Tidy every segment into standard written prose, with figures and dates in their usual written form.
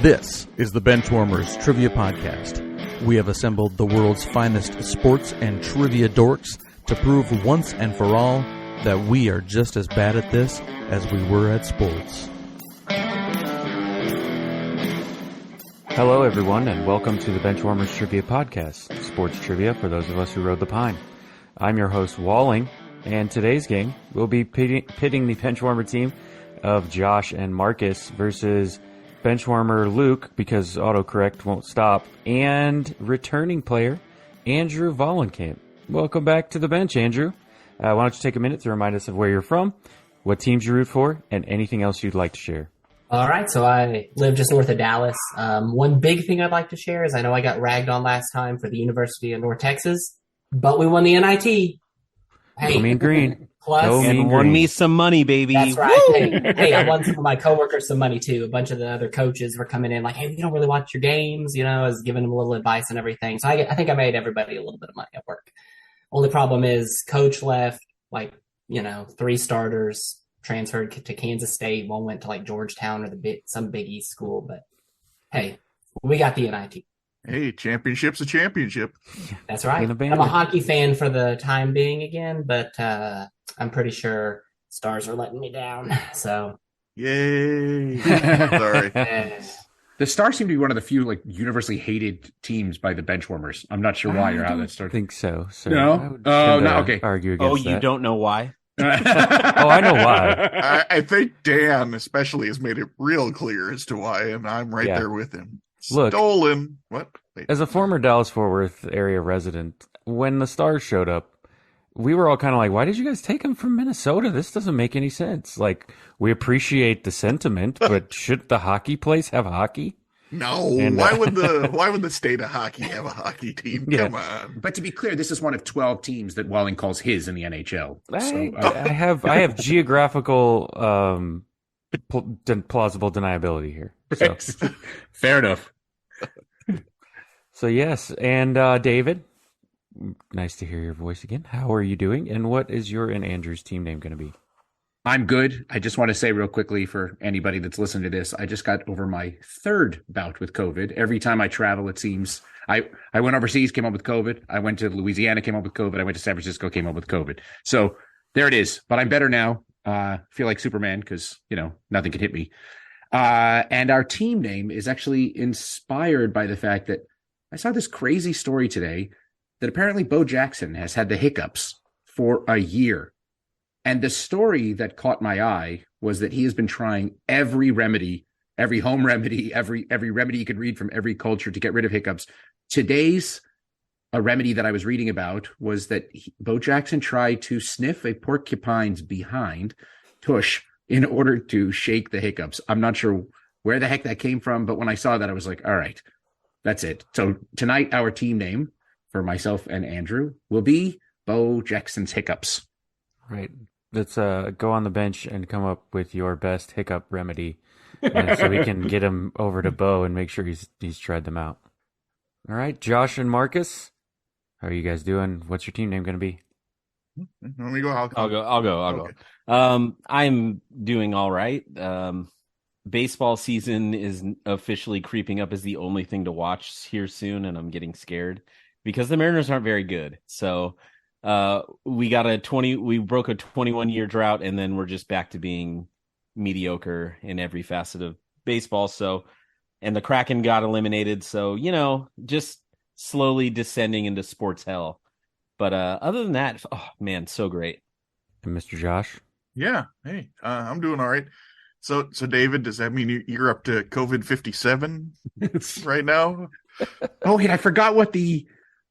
This is the Benchwarmers Trivia Podcast. We have assembled the world's finest sports and trivia dorks to prove once and for all that we are just as bad at this as we were at sports. Hello, everyone, and welcome to the Benchwarmers Trivia Podcast, sports trivia for those of us who rode the pine. I'm your host, Walling, and today's game will be pitting the Benchwarmer team of Josh and Marcus versus Benchwarmer Luke, because autocorrect won't stop, and returning player Andrew Vahlenkamp. Welcome back to the bench, Andrew. Why don't you take a minute to remind us of where you're from, what teams you root for, and anything else you'd like to share. All right, so I live just north of Dallas. One big thing I'd like to share is I know I got ragged on last time for the University of North Texas, but we won the NIT. Hey, Go Mean Green. Plus, and won me some money, baby. That's right. Hey, I won some of my coworkers some money too. A bunch of the other coaches were coming in like, hey, we don't really watch your games. You know, I was giving them a little advice and everything. So I think I made everybody a little bit of money at work. Only problem is coach left, like, you know, 3 starters transferred to Kansas State. One went to like Georgetown or some Big East school. But hey, we got the NIT. Hey, championship's a championship. That's right. I'm a hockey fan for the time being again, but I'm pretty sure Stars are letting me down. So, yay! Sorry. The Stars seem to be one of the few like universally hated teams by the Benchwarmers. I'm not sure why or how that started. I think so. No? No, okay. Argue against you don't know why? I know why. I think Dan especially has made it real clear as to why, and I'm right there with him. Look, Stolen. What? Wait. As a former Dallas-Fort Worth area resident, when the Stars showed up, we were all kind of like, why did you guys take them from Minnesota? This doesn't make any sense. Like, we appreciate the sentiment, but should the hockey place have hockey? No. And, why would the state of hockey have a hockey team? Yeah. Come on. But to be clear, this is one of 12 teams that Walling calls his in the NHL. I have geographical plausible deniability here. So. Fair enough. So yes, and David, nice to hear your voice again. How are you doing? And what is your and Andrew's team name going to be? I'm good. I just want to say real quickly for anybody that's listening to this, I just got over my 3rd bout with COVID. Every time I travel, it seems I went overseas, came up with COVID. I went to Louisiana, came up with COVID. I went to San Francisco, came up with COVID. So there it is. But I'm better now. Feel like Superman because, you know, nothing can hit me. And our team name is actually inspired by the fact that I saw this crazy story today that apparently Bo Jackson has had the hiccups for a year. And the story that caught my eye was that he has been trying every remedy, every home remedy, every remedy you could read from every culture to get rid of hiccups. Today's a remedy that I was reading about was that Bo Jackson tried to sniff a porcupine's behind tush in order to shake the hiccups. I'm not sure where the heck that came from, but when I saw that, I was like, all right, that's it. So tonight, our team name for myself and Andrew will be Bo Jackson's Hiccups. Right. Let's go on the bench and come up with your best hiccup remedy so we can get him over to Bo and make sure he's tried them out. All right, Josh and Marcus, how are you guys doing? What's your team name going to be? Let me go. I'll go. I'm doing all right. Baseball season is officially creeping up as the only thing to watch here soon, and I'm getting scared because the Mariners aren't very good. So we broke a 21-year drought, and then we're just back to being mediocre in every facet of baseball. So, and the Kraken got eliminated. So, you know, just slowly descending into sports hell. But other than that, oh man, so great. And Mr. Josh? Yeah. Hey, I'm doing all right. So David, does that mean you're up to COVID 57 right now? Oh, I forgot what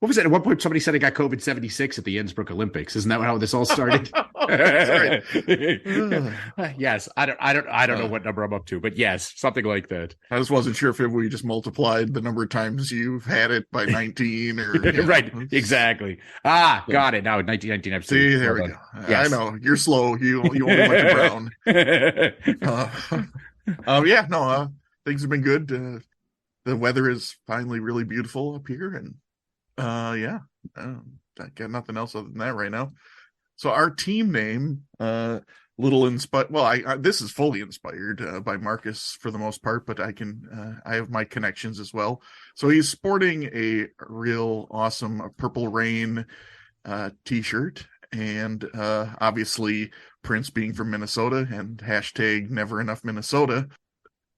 was it? At one point, somebody said I got COVID 76 at the Innsbruck Olympics. Isn't that how this all started? Yes, I don't know what number I'm up to, but yes, something like that. I just wasn't sure if we just multiplied the number of times you've had it by 19 or right, exactly. Got it. Now 1919. I've See, there we go. Yes. I know you're slow. You only went to Brown. Things have been good. The weather is finally really beautiful up here, and I got nothing else other than that right now. So our team name, little inspired. Well, this is fully inspired by Marcus for the most part, but I have my connections as well. So he's sporting a real awesome Purple Rain t-shirt, and obviously Prince being from Minnesota and hashtag never enough Minnesota.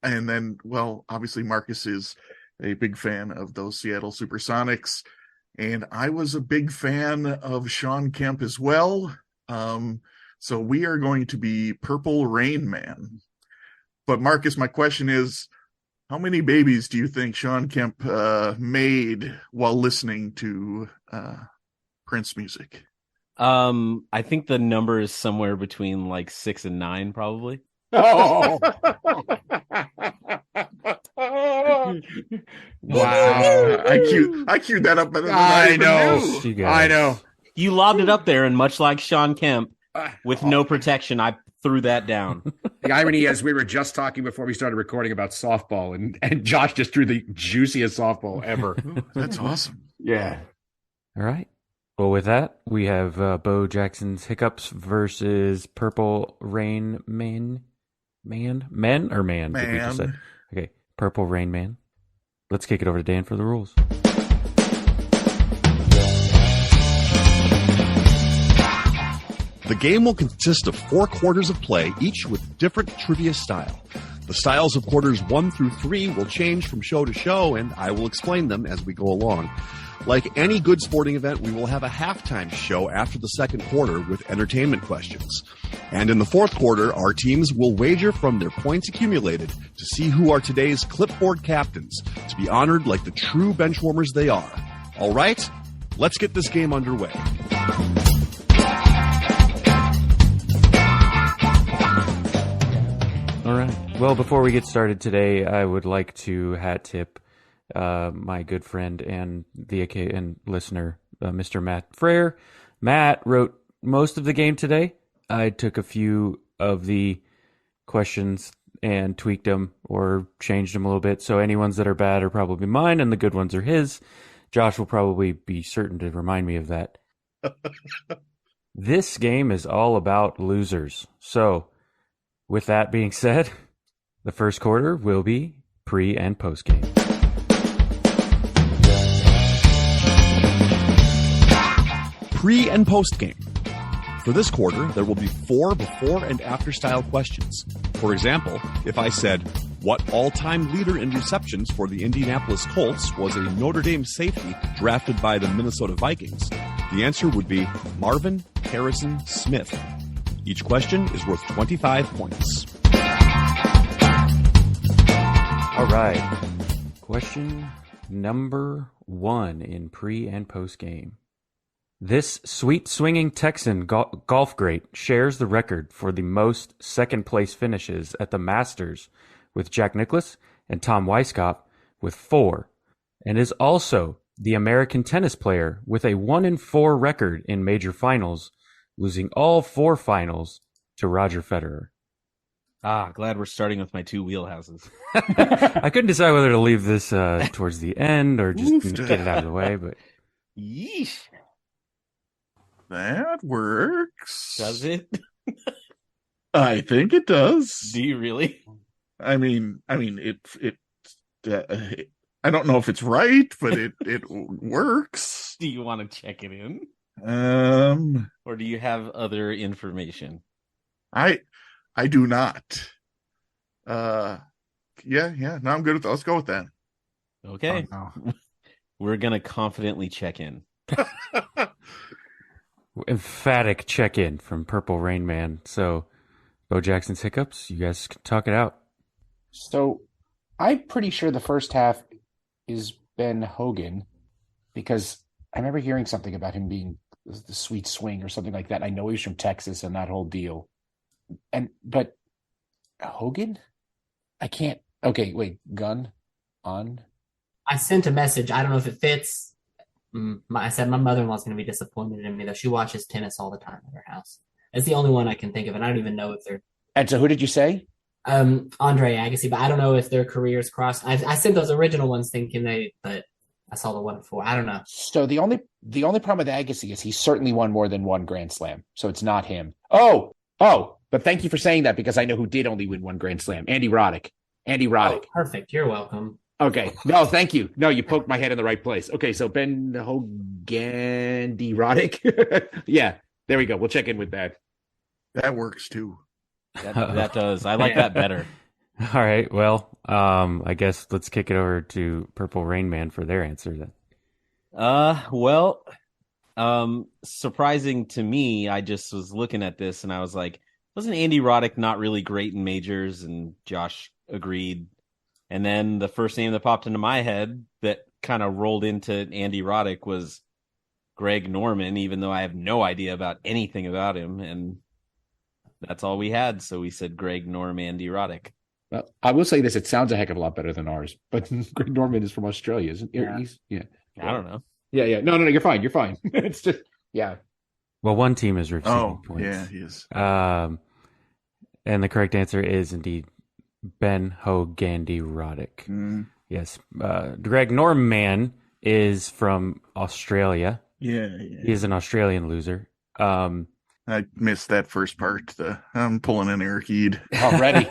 And then, well, obviously Marcus is a big fan of those Seattle Supersonics, and I was a big fan of Sean Kemp as well. So we are going to be Purple Rain Man. But Marcus, my question is, how many babies do you think Sean Kemp made while listening to Prince music? I think the number is somewhere between like 6 and 9, probably. Oh, wow! I queued that up better than I know. I know. You lobbed it up there, and much like Sean Kemp, with no protection, I threw that down. The irony is, we were just talking before we started recording about softball, and Josh just threw the juiciest softball ever. That's awesome. Yeah. All right. Well, with that, we have Bo Jackson's Hiccups versus Purple Rain Man. Men or man? Did we just say? Okay, Purple Rain Man. Let's kick it over to Dan for the rules. The game will consist of 4 quarters of play, each with different trivia style. The styles of quarters 1 through 3 will change from show to show, and I will explain them as we go along. Like any good sporting event, we will have a halftime show after the second quarter with entertainment questions. And in the fourth quarter, our teams will wager from their points accumulated to see who are today's clipboard captains, to be honored like the true benchwarmers they are. All right, let's get this game underway. All right. Well, before we get started today, I would like to hat tip my good friend and listener, Mr. Matt Frere. Matt wrote most of the game today. I took a few of the questions and tweaked them or changed them a little bit. So any ones that are bad are probably mine, and the good ones are his. Josh will probably be certain to remind me of that. This game is all about losers. So with that being said, the first quarter will be pre and post game. Pre and post game. For this quarter, there will be 4 before and after style questions. For example, if I said, what all-time leader in receptions for the Indianapolis Colts was a Notre Dame safety drafted by the Minnesota Vikings, the answer would be Marvin Harrison Smith. Each question is worth 25 points. All right. Question number 1 in pre and post game. This sweet swinging Texan golf great shares the record for the most second place finishes at the Masters with Jack Nicklaus and Tom Weiskopf with 4, and is also the American tennis player with a 1-4 record in major finals, losing all 4 finals to Roger Federer. Glad we're starting with my 2 wheelhouses. I couldn't decide whether to leave this towards the end or just get it out of the way, but yeesh. That works. Does it? I think it does. Do you really? I mean, it. I don't know if it's right, but it works. Do you want to check it in? Or do you have other information? I do not. Yeah. No, I'm good with that. Let's go with that. Okay. Oh, no. We're gonna confidently check in. Emphatic check-in from Purple Rain Man. So, Bo Jackson's Hiccups, you guys can talk it out. So, I'm pretty sure the first half is Ben Hogan, because I remember hearing something about him being the sweet swing or something like that. I know he's from Texas and that whole deal. But Hogan? I can't. Okay, wait. Gun on? I sent a message. I don't know if it fits. I said my mother-in-law's going to be disappointed in me, though. She watches tennis all the time at her house. It's the only one I can think of, and I don't even know if they're... And so who did you say? Andre Agassi, but I don't know if their careers crossed. I sent those original ones thinking but I saw the one before. I don't know. So the only problem with Agassi is he certainly won more than one Grand Slam, so it's not him. Oh, But thank you for saying that because I know who did only win one Grand Slam. Andy Roddick. Andy Roddick. Oh, perfect. You're welcome. Okay. No, thank you. No, you poked my head in the right place. Okay, so Ben Hogandy Roddick. Yeah, there we go. We'll check in with that. That works too. That does. I like that better. All right. Well, I guess let's kick it over to Purple Rain Man for their answer then. Surprising to me, I just was looking at this and I was like, wasn't Andy Roddick not really great in majors? And Josh agreed. And then the first name that popped into my head that kind of rolled into Andy Roddick was Greg Norman, even though I have no idea about anything about him. And that's all we had. So we said Greg Norm, Andy Roddick. Well, I will say this. It sounds a heck of a lot better than ours. But Greg Norman is from Australia, isn't he? Yeah. I don't know. Yeah. No, you're fine. You're fine. It's just, yeah. Well, one team is receiving points. Yeah, he is. And the correct answer is indeed Ben Hogandy Roddick. Mm. Yes. Greg Norman is from Australia. Yeah. He is an Australian loser. I missed that first part. I'm pulling an Eric Eid. Already.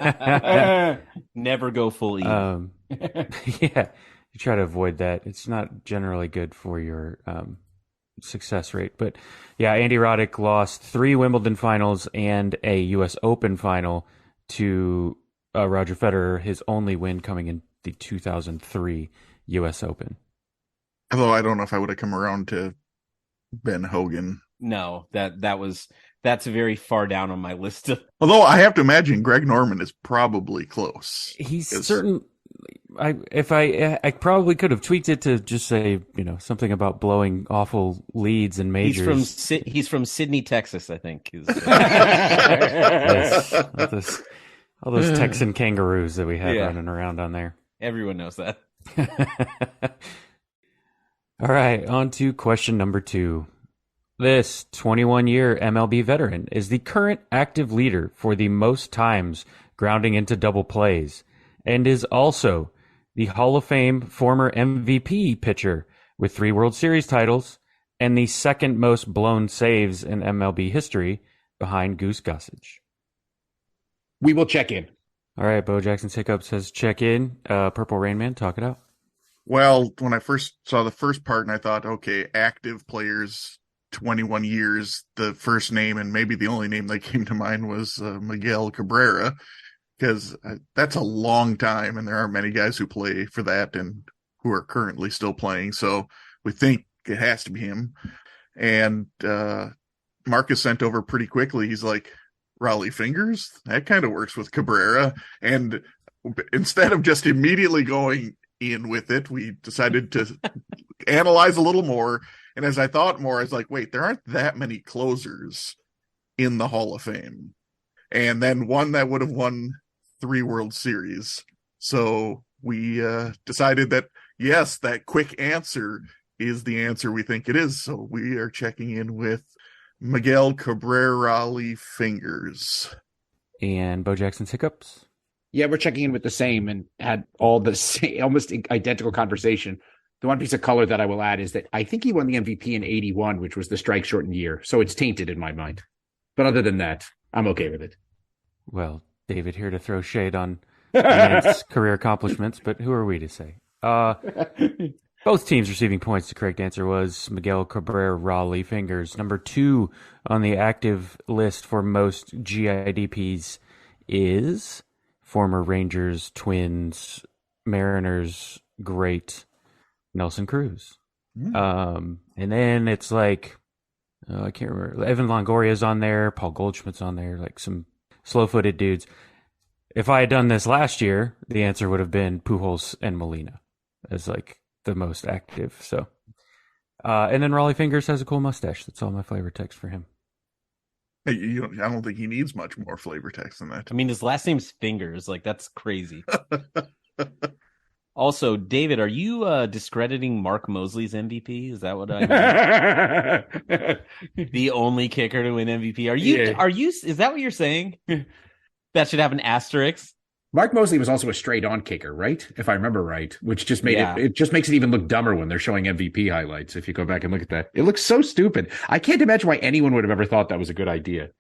Never go full E. Yeah. You try to avoid that. It's not generally good for your success rate. But yeah, Andy Roddick lost 3 Wimbledon finals and a U.S. Open final to Roger Federer, his only win coming in the 2003 U.S. Open. Although I don't know if I would have come around to Ben Hogan. No, that's very far down on my list. Although I have to imagine Greg Norman is probably close. He's certain. I probably could have tweaked it to just say, something about blowing awful leads in majors. He's from Sydney, Texas, I think. Yes, all those Texan kangaroos that we have running around on there. Everyone knows that. All right, on to question number 2. This 21-year MLB veteran is the current active leader for the most times grounding into double plays and is also the Hall of Fame former MVP pitcher with 3 World Series titles and the second most blown saves in MLB history behind Goose Gossage. We will check in. All right, Bo Jackson Hiccup says check in. Purple Rain Man, talk it out. Well, when I first saw the first part and I thought, okay, active players, 21 years, the first name and maybe the only name that came to mind was Miguel Cabrera, because that's a long time and there aren't many guys who play for that and who are currently still playing. So we think it has to be him. And Marcus sent over pretty quickly. He's like, Raleigh Fingers? That kind of works with Cabrera. And instead of just immediately going in with it, we decided to analyze a little more. And as I thought more, I was like, wait, there aren't that many closers in the Hall of Fame. And then one that would have won 3 World Series. So we decided that, yes, that quick answer is the answer we think it is. So we are checking in with Miguel Cabrera Raleigh Fingers. And Bo Jackson's Hiccups? Yeah, we're checking in with the same and had all the same, almost identical conversation. The one piece of color that I will add is that I think he won the MVP in 81, which was the strike shortened year. So it's tainted in my mind. But other than that, I'm okay with it. Well, David here to throw shade on Ian's career accomplishments, but who are we to say? Both teams receiving points. The correct answer was Miguel Cabrera Raleigh Fingers. Number 2 on the active list for most GIDPs is former Rangers, Twins, Mariners great Nelson Cruz. And then it's like, I can't remember. Evan Longoria's on there. Paul Goldschmidt's on there. Like some slow-footed dudes. If I had done this last year, the answer would have been Pujols and Molina as like the most active. So, and then Raleigh Fingers has a cool mustache. That's all my flavor text for him. I don't think he needs much more flavor text than that. I mean, his last name's Fingers. Like, that's crazy. Also, David, are you discrediting Mark Mosley's MVP? Is that what I mean? The only kicker to win MVP. Are you, is that what you're saying? That should have an asterisk? Mark Mosley was also a straight-on kicker, right? If I remember right, which just made it just makes it even look dumber when they're showing MVP highlights. If you go back and look at that, it looks so stupid. I can't imagine why anyone would have ever thought that was a good idea.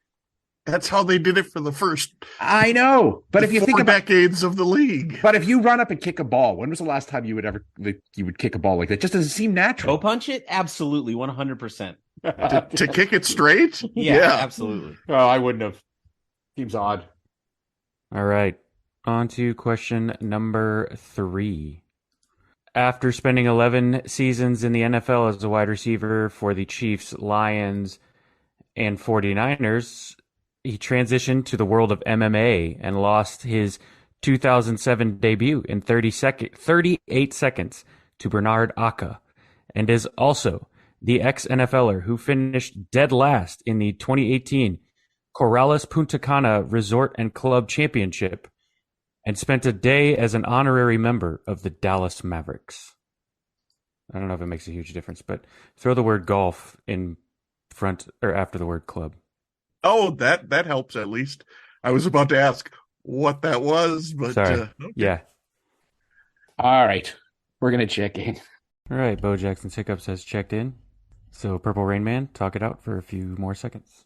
That's how they did it for the first I know, but if you think about decades of the league. But if you run up and kick a ball, when was the last time you would kick a ball like that? It just doesn't seem natural. Go punch it? Absolutely, 100%. To kick it straight? Yeah, absolutely. Oh, I wouldn't have. Seems odd. All right. On to question number 3. After spending 11 seasons in the NFL as a wide receiver for the Chiefs, Lions, and 49ers, he transitioned to the world of MMA and lost his 2007 debut in 38 seconds to Bernard Aka, and is also the ex-NFLer who finished dead last in the 2018 Corrales Punta Cana Resort and Club Championship and spent a day as an honorary member of the Dallas Mavericks. I don't know if it makes a huge difference, but throw the word golf in front or after the word club. Oh, that helps at least. I was about to ask what that was, but Sorry. Okay. Yeah. All right. We're going to check in. All right. Bo Jackson's Hiccups has checked in. So Purple Rain Man, talk it out for a few more seconds.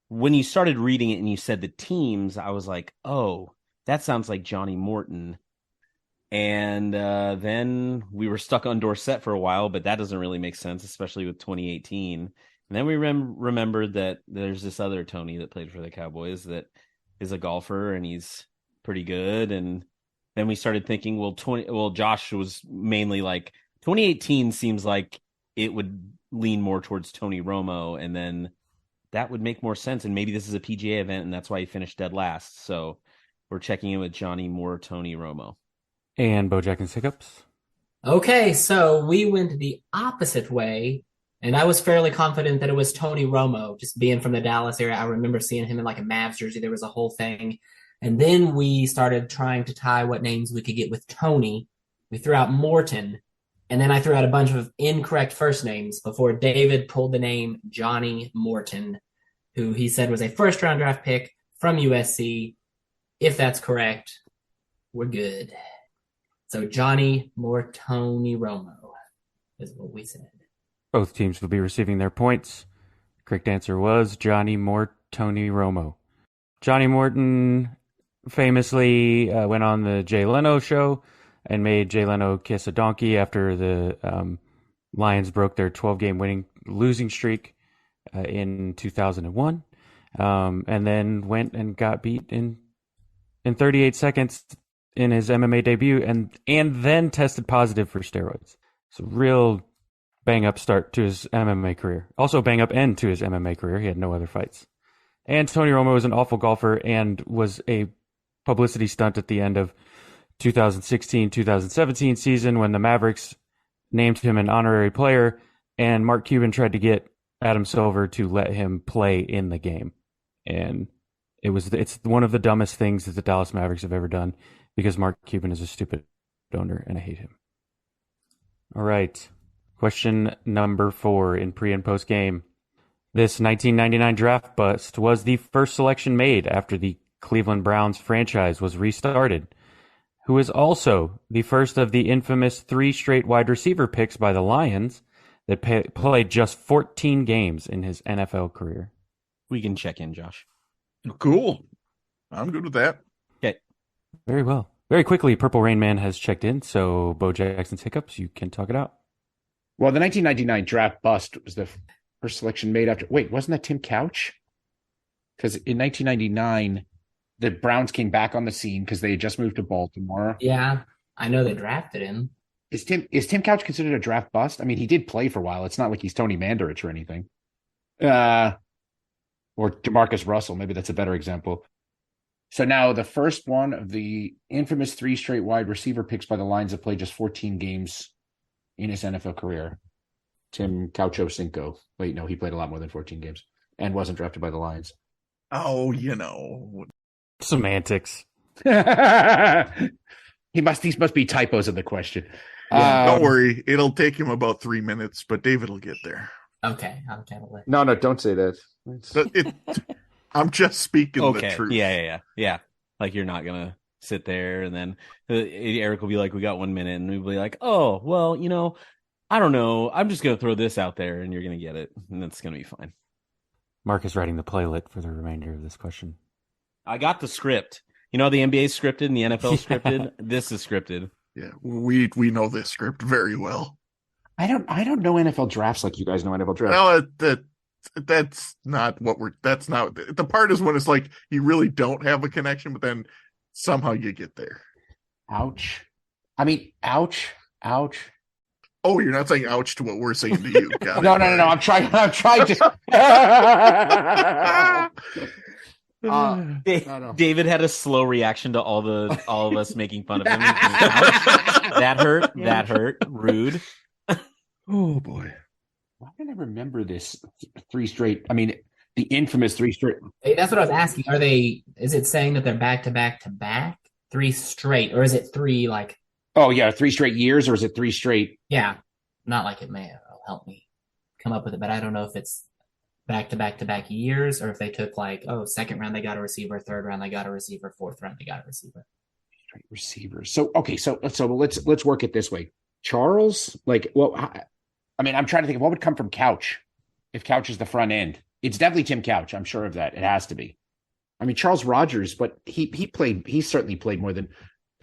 When you started reading it and you said the teams, I was like, oh, that sounds like Johnny Morton. And then we were stuck on Dorsett for a while, but that doesn't really make sense, especially with 2018. And then we remembered that there's this other Tony that played for the Cowboys that is a golfer and he's pretty good. And then we started thinking, Josh was mainly like 2018 seems like it would lean more towards Tony Romo, and then that would make more sense. And maybe this is a PGA event, and that's why he finished dead last. So we're checking in with Johnny Moore, Tony Romo. And Bo Jackson's Hiccups. Okay, so we went the opposite way, and I was fairly confident that it was Tony Romo, just being from the Dallas area. I remember seeing him in like a Mavs jersey. There was a whole thing. And then we started trying to tie what names we could get with Tony. We threw out Morton, and then I threw out a bunch of incorrect first names before David pulled the name Johnny Morton, who he said was a first-round draft pick from USC. If that's correct, we're good. So Johnny Moore, Tony Romo is what we said. Both teams will be receiving their points. The correct answer was Johnny Moore, Tony Romo. Johnny Morton famously went on the Jay Leno show and made Jay Leno kiss a donkey after the Lions broke their 12-game losing streak in 2001, and then went and got beat in 38 seconds in his MMA debut, and then tested positive for steroids. So real bang-up start to his MMA career. Also bang-up end to his MMA career. He had no other fights. And Tony Romo was an awful golfer and was a publicity stunt at the end of 2016-2017 season when the Mavericks named him an honorary player, and Mark Cuban tried to get Adam Silver to let him play in the game. And it's one of the dumbest things that the Dallas Mavericks have ever done, because Mark Cuban is a stupid owner and I hate him. All right. Question number 4 in pre and post game. This 1999 draft bust was the first selection made after the Cleveland Browns franchise was restarted, who is also the first of the infamous 3 straight wide receiver picks by the Lions that played just 14 games in his NFL career. We can check in, Josh. Cool. I'm good with that. Okay. Very well. Very quickly, Purple Rain Man has checked in, so Bo Jackson's Hiccups, you can talk it out. Well, the 1999 draft bust was the first selection made after... Wait, wasn't that Tim Couch? Because in 1999, the Browns came back on the scene because they had just moved to Baltimore. Yeah, I know they drafted him. Is Tim Couch considered a draft bust? I mean, he did play for a while. It's not like he's Tony Mandarich or anything. Or DeMarcus Russell. Maybe that's a better example. So now the first one of the infamous 3 straight wide receiver picks by the Lions that played just 14 games in his NFL career. Tim Coucho-Cinco. Wait, no, he played a lot more than 14 games and wasn't drafted by the Lions. Oh, you know. Semantics. These must be typos in the question. Don't worry. It'll take him about 3 minutes, but David will get there. Okay, I'll get away. No, don't say that. I'm just speaking the truth. Yeah. Like, you're not going to sit there and then Eric will be like, we got 1 minute. And we'll be like, oh, well, I don't know. I'm just going to throw this out there and you're going to get it. And that's going to be fine. Marcus writing the playlet for the remainder of this question. I got the script. You know, the NBA scripted and the NFL scripted. This is scripted. Yeah, we know this script very well. I don't know NFL drafts like you guys know NFL drafts. No, that's not the part is when it's like you really don't have a connection, but then somehow you get there. Ouch. I mean, ouch. Oh, you're not saying ouch to what we're saying to you. No. I'm trying to. No. David had a slow reaction to all of us making fun of him. That hurt. Rude. Oh boy. Why did I remember this 3 straight? I mean, the infamous 3 straight. Hey, that's what I was asking. Is it saying that they're back to back to back? 3 straight, or is it 3 like? Oh yeah, 3 straight years, or is it 3 straight? Yeah, not like it may help me come up with it, but I don't know if it's back to back to back years, or if they took like, second round they got a receiver, third round they got a receiver, fourth round they got a receiver. Straight receivers. So okay, so let's work it this way. Charles, I mean, I'm trying to think of what would come from Couch if Couch is the front end. It's definitely Tim Couch. I'm sure of that. It has to be. I mean, Charles Rogers, but he certainly played more than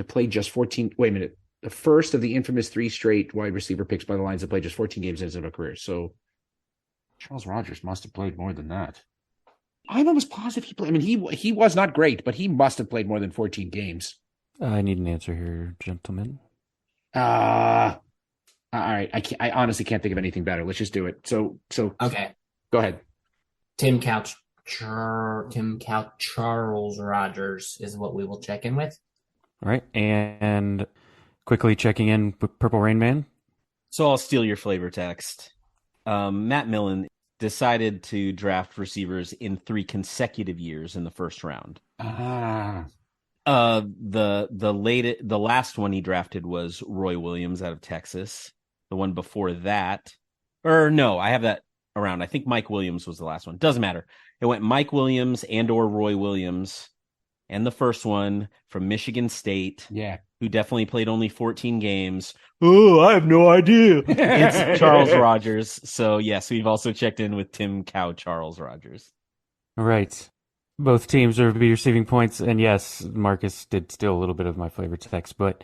played just 14. Wait a minute. The first of the infamous 3 straight wide receiver picks by the Lions that played just 14 games in his career. So Charles Rogers must have played more than that. I'm almost positive he played. I mean, he was not great, but he must have played more than 14 games. I need an answer here, gentlemen. All right. I honestly can't think of anything better. Let's just do it. So Okay. Go ahead. Tim Couch, Charles Rogers is what we will check in with. All right. And quickly checking in with Purple Rain Man. So I'll steal your flavor text. Matt Millen decided to draft receivers in 3 consecutive years in the first round. The last one he drafted was Roy Williams out of Texas. The one before that, or no, I have that around. I think Mike Williams was the last one. Doesn't matter. It went Mike Williams and or Roy Williams, and the first one from Michigan State. Yeah, who definitely played only 14 games. Oh, I have no idea. It's Charles Rogers. So yes, we've also checked in with Tim Cow Charles Rogers. All right. Both teams will be receiving points, and yes, Marcus did steal a little bit of my flavor text, but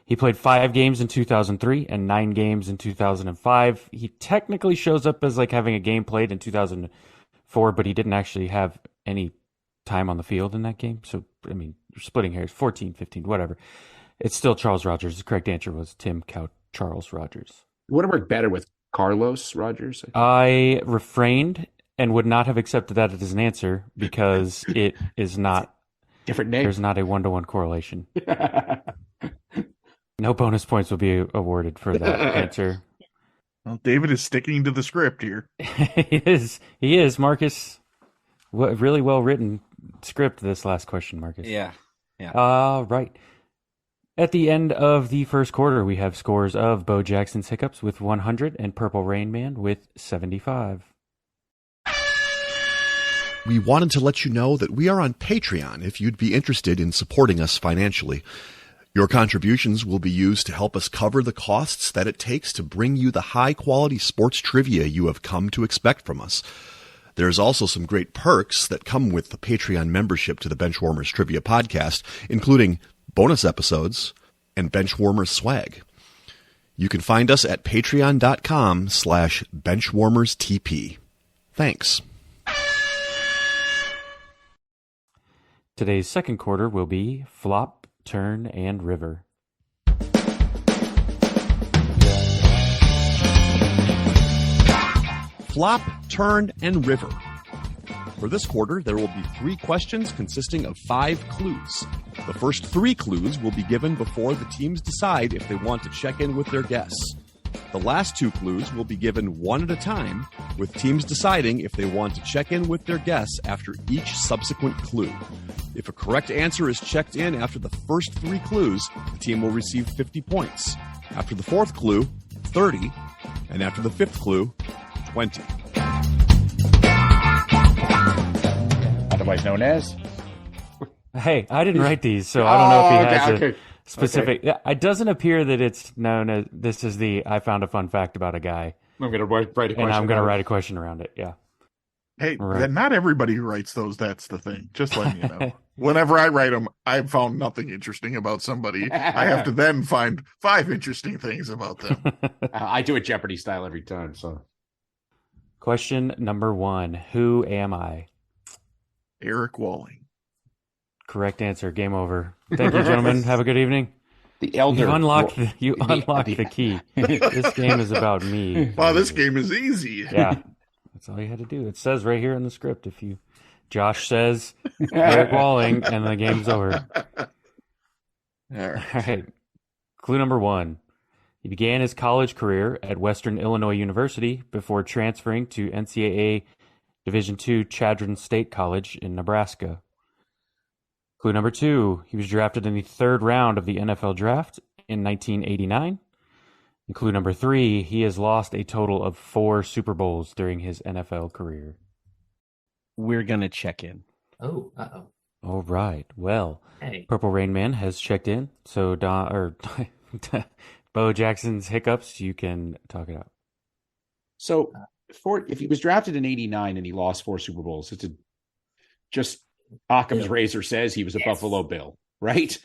he played 5 games in 2003 and 9 games in 2005. He technically shows up as like having a game played in 2004, but he didn't actually have any time on the field in that game. So, I mean, you're splitting hairs, 14, 15, whatever. It's still Charles Rogers. The correct answer was Tim Cow Charles Rogers. It would have worked better with Carlos Rogers. I refrained and would not have accepted that as an answer because it is not different name. There's not a 1-to-1 correlation. No bonus points will be awarded for that answer. Well, David is sticking to the script here. He is, Marcus. Really well written script this last question, Marcus. Yeah. All right. At the end of the first quarter, we have scores of Bo Jackson's Hiccups with 100 and Purple Rain Man with 75. We wanted to let you know that we are on Patreon if you'd be interested in supporting us financially. Your contributions will be used to help us cover the costs that it takes to bring you the high-quality sports trivia you have come to expect from us. There's also some great perks that come with the Patreon membership to the Benchwarmers Trivia Podcast, including bonus episodes and Benchwarmers swag. You can find us at patreon.com/benchwarmerstp. Thanks. Today's second quarter will be Flop, Turn, and River. Flop, Turn, and River. For this quarter, there will be 3 questions consisting of 5 clues. The first 3 clues will be given before the teams decide if they want to check in with their guests. The last 2 clues will be given one at a time, with teams deciding if they want to check in with their guests after each subsequent clue. If a correct answer is checked in after the first 3 clues, the team will receive 50 points. After the 4th clue, 30, and after the 5th clue, 20. Otherwise known as? Hey, I didn't write these, so I don't know if he has okay. a specific... Okay. It doesn't appear that it's known as... This is the I found a fun fact about a guy. I'm going to write a question. And I'm going to write a question around it, yeah. Hey, Right. not everybody who writes those, that's the thing. Just letting you know. Whenever I write them, I've found nothing interesting about somebody. I have to then find 5 interesting things about them. I do it Jeopardy style every time. So Question number 1. Who am I? Eric Walling. Correct answer. Game over. Thank you, gentlemen. Have a good evening. the elder. You unlocked the key. This game is about me. Wow, this game is easy. Yeah. That's all you had to do. It says right here in the script Josh says Eric Walling and the game's over. All right. All right. Clue number 1. He began his college career at Western Illinois University before transferring to NCAA Division II Chadron State College in Nebraska. Clue number 2. He was drafted in the 3rd round of the NFL Draft in 1989. And clue number 3. He has lost a total of 4 Super Bowls during his NFL career. We're going to check in. Oh, uh-oh. All right. Well, Hey. Purple Rain Man has checked in. So Bo Jackson's hiccups, you can talk it out. So if he was drafted in '89 and he lost 4 Super Bowls, it's just Occam's razor says he was a Buffalo Bill, right?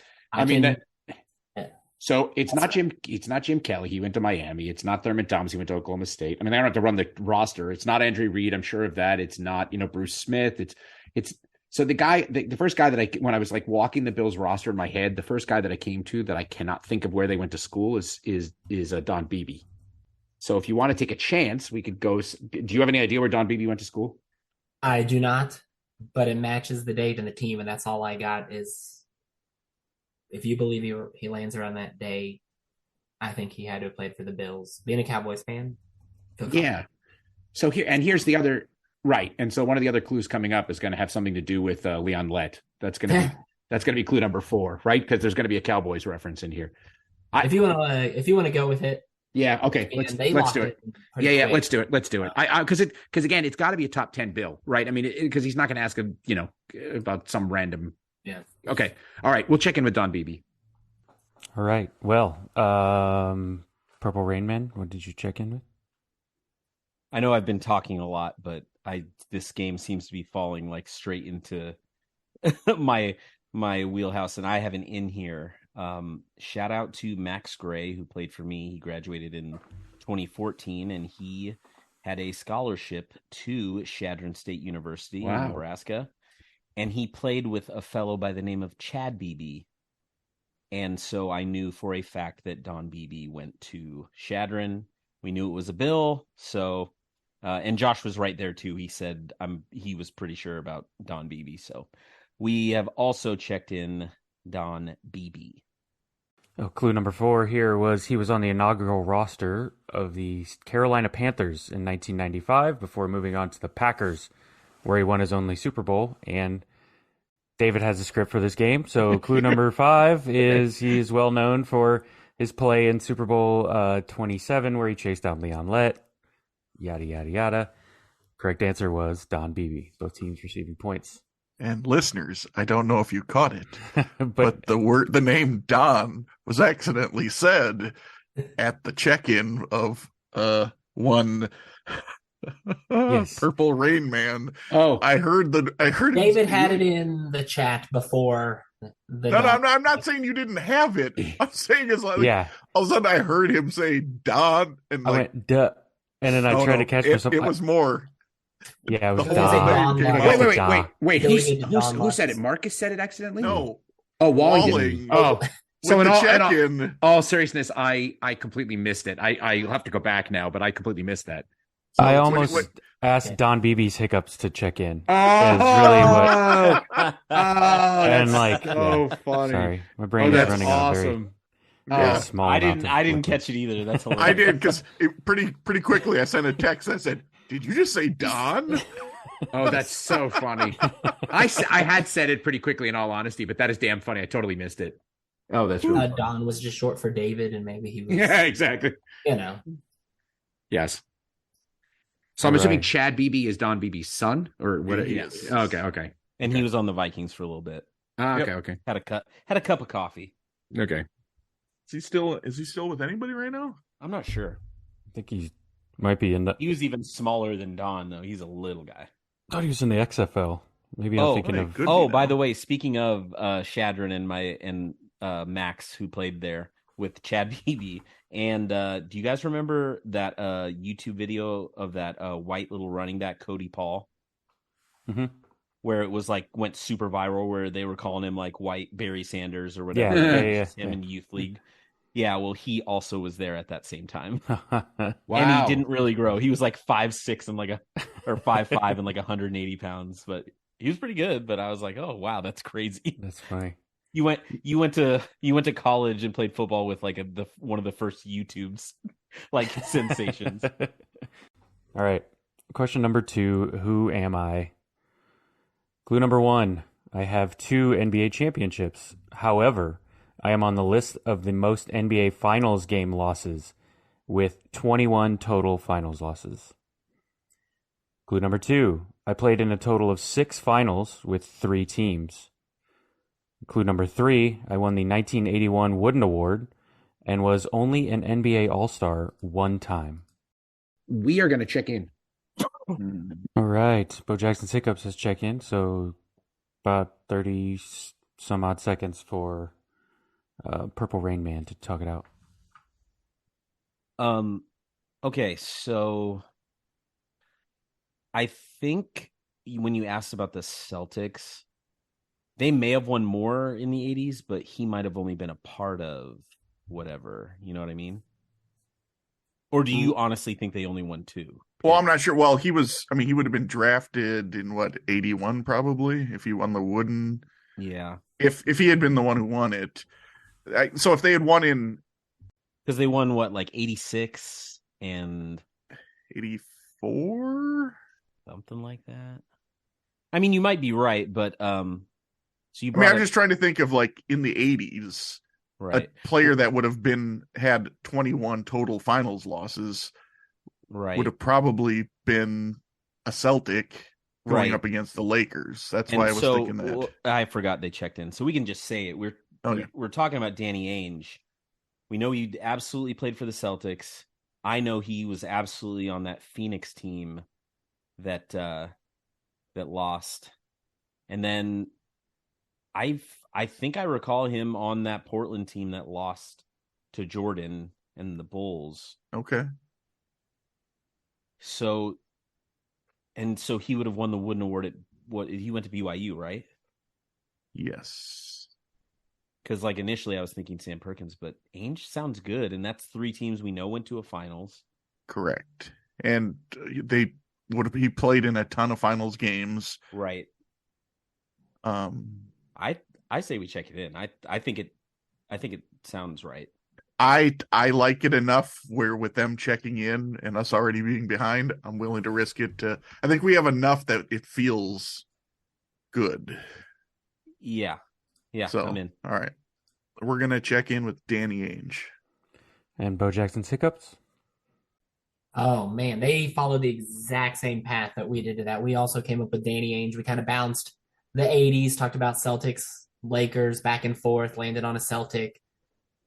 So it's not Jim Kelly. He went to Miami. It's not Thurman Thomas. He went to Oklahoma State. I mean, I don't have to run the roster. It's not Andrew Reid. I'm sure of that. It's not, Bruce Smith. It's so the first guy that when I was like walking the Bills roster in my head, the first guy that I came to that I cannot think of where they went to school is Don Beebe. So if you want to take a chance, we could go. Do you have any idea where Don Beebe went to school? I do not, but it matches the date and the team, and that's all I got is if you believe he lands around that day, I think he had to have played for the Bills. Being a Cowboys fan. Yeah. So here's the other right. And so one of the other clues coming up is going to have something to do with Leon Lett. That's going to be clue number 4, right? Because there's going to be a Cowboys reference in here. If you want to go with it. Yeah. Okay. Let's do it. Yeah. Let's do it. Because again, it's got to be a top 10 Bill, right? I mean, because he's not going to ask him, about some random. Yeah. Okay. All right. We'll check in with Don Beebe. All right. Well, Purple Rain Man, what did you check in with? I know I've been talking a lot, but this game seems to be falling like straight into my wheelhouse, and I have an in here. Shout out to Max Gray, who played for me. He graduated in 2014, and he had a scholarship to Chadron State University in Nebraska, and he played with a fellow by the name of Chad Beebe. And so I knew for a fact that Don Beebe went to Chadron. We knew it was a Bill, so and Josh was right there too. He said he was pretty sure about Don Beebe. So we have also checked in Don Beebe. Oh, clue number 4 here was he was on the inaugural roster of the Carolina Panthers in 1995 before moving on to the Packers, where he won his only Super Bowl. And David has a script for this game. So clue number 5 is he is well known for his play in Super Bowl 27, where he chased down Leon Lett. Yada, yada, yada. Correct answer was Don Beebe. Both teams receiving points. And listeners, I don't know if you caught it, but the name Don was accidentally said at the check-in of one Yes. Purple Rain Man. Oh, I heard David had it in the chat before. I'm not saying you didn't have it. I'm saying it's like all of a sudden I heard him say Don, and I went duh, and then I tried to catch myself. It was more. Yeah, it was the whole Don. Wait. Who said it? Marcus said it accidentally? No. Oh, Walling. Oh. So in all seriousness, I completely missed it. I'll have to go back now, but I completely missed that. So I almost asked Don Beebe's hiccups to check in. Oh, really what? That's and so funny. Sorry, my brain is running awesome. on a very small. I didn't catch it either. That's hilarious. I did because pretty quickly I sent a text that said, "Did you just say Don?" Oh, that's so funny. I had said it pretty quickly, in all honesty, but that is damn funny. I totally missed it. Oh, that's really Don was just short for David, and maybe he was. Yeah, exactly. Yes. So I'm assuming Chad Beebe is Don Beebe's son, or what? Yes. Okay. And he was on the Vikings for a little bit. Okay. Had a cup of coffee. Okay. Is he still with anybody right now? I'm not sure. I think he might be in the. He was even smaller than Don, though. He's a little guy. thought he was in the XFL. Maybe I'm thinking of. Oh, by the way, speaking of Shadron and Max, who played there with Chad Beebe, and do you guys remember that YouTube video of that white little running back Cody Paul? Mm-hmm. Where it was like went super viral, where they were calling him like White Barry Sanders or whatever. Yeah. Him in youth league. Yeah, well, he also was there at that same time. Wow. And he didn't really grow. He was like 5'6" and or 5'5" and like 180 pounds, but he was pretty good. But I was like, oh wow, that's crazy. That's funny. You went to college and played football with like one of the first YouTubes like sensations. All right. Question number 2, who am I? Clue number 1, I have 2 NBA championships. However, I am on the list of the most NBA Finals game losses with 21 total Finals losses. Clue number 2, I played in a total of 6 Finals with 3 teams. Clue number 3, I won the 1981 Wooden Award and was only an NBA All-Star 1 time. We are going to check in. All right. Bo Jackson's Hiccups has check in, so about 30 some odd seconds for Purple Rain Man to talk it out. Okay, so I think when you asked about the Celtics, they may have won more in the 80s, but he might have only been a part of whatever. You know what I mean? Or do you honestly think they only won 2? Well, I'm not sure. Well, he would have been drafted in 81 probably, if he won the Wooden. Yeah. If he had been the one who won it. So if they had won in, because they won 86 and 84, something like that. I mean, you might be right, but I'm just trying to think of like in the 80s, right, a player that would have had 21 total Finals losses, right, would have probably been a Celtic going up against the Lakers. That's why I was thinking that. Well, I forgot they checked in, so we can just say it. We're talking about Danny Ainge. We know he absolutely played for the Celtics. I know he was absolutely on that Phoenix team that lost. And then I think I recall him on that Portland team that lost to Jordan and the Bulls. Okay. So he would have won the Wooden Award he went to BYU, right? Yes. Because initially I was thinking Sam Perkins, but Ainge sounds good, and that's 3 teams we know went to a finals. Correct. And he played in a ton of finals games. Right. I say we check it in. I think it sounds right. I like it enough where with them checking in and us already being behind, I'm willing to risk it. I think we have enough that it feels good. Yeah. Yeah, so, I'm in. All right. We're going to check in with Danny Ainge. And Bo Jackson's Hiccups? Oh, man. They followed the exact same path that we did to that. We also came up with Danny Ainge. We kind of bounced the 80s, talked about Celtics, Lakers, back and forth, landed on a Celtic.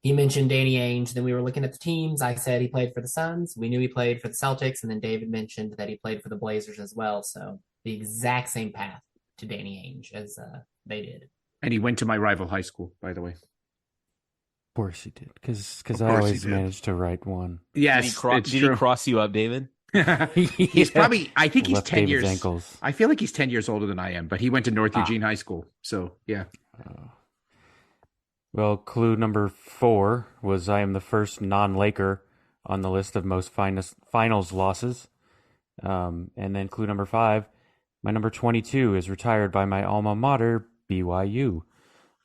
He mentioned Danny Ainge. Then we were looking at the teams. I said he played for the Suns. We knew he played for the Celtics. And then David mentioned that he played for the Blazers as well. So the exact same path to Danny Ainge as they did. And he went to my rival high school, by the way. Of course he did, because I always managed to write one. Yes, did he cross you up, David? He's probably, I think he's 10 David's years. Ankles. I feel like he's 10 years older than I am, but he went to North Eugene High School. So, yeah. Well, clue number 4 was I am the first non-Laker on the list of most finals losses. And then clue number 5, my number 22 is retired by my alma mater, BYU.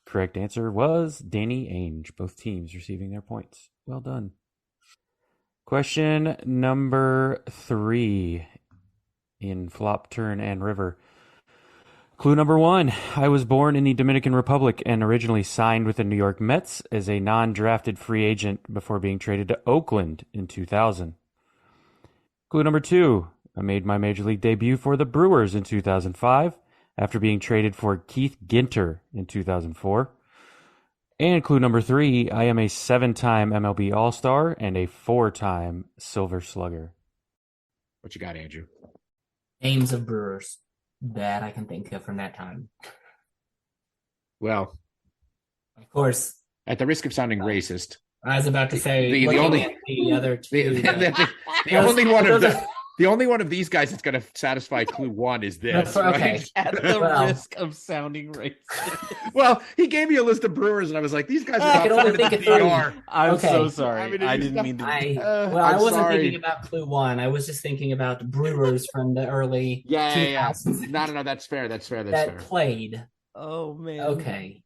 Correct answer was Danny Ainge. Both teams receiving their points. Well done. Question number 3 in Flop, Turn, and River. Clue number 1. I was born in the Dominican Republic and originally signed with the New York Mets as a non-drafted free agent before being traded to Oakland in 2000. Clue number 2. I made my major league debut for the Brewers in 2005 after being traded for Keith Ginter in 2004. And clue number 3, I am a 7-time MLB All-Star and a 4-time Silver Slugger. What you got, Andrew? Names of Brewers. that I can think of from that time. Well, Of course, at the risk of sounding racist, I was about to say The looking only- at the other two. the only one of these guys that's going to satisfy clue 1 is this. Okay. Right? At the Well. risk of sounding racist. Well, he gave me a list of brewers, and I was like, these guys I are could not only part of think the of three. DR. I'm Okay. so sorry. I mean, I it's didn't not- mean to. I I'm wasn't sorry. thinking about clue 1. I was just thinking about brewers from the early Yeah. 2000s No, that's fair. That's fair. that played. Oh man. Okay.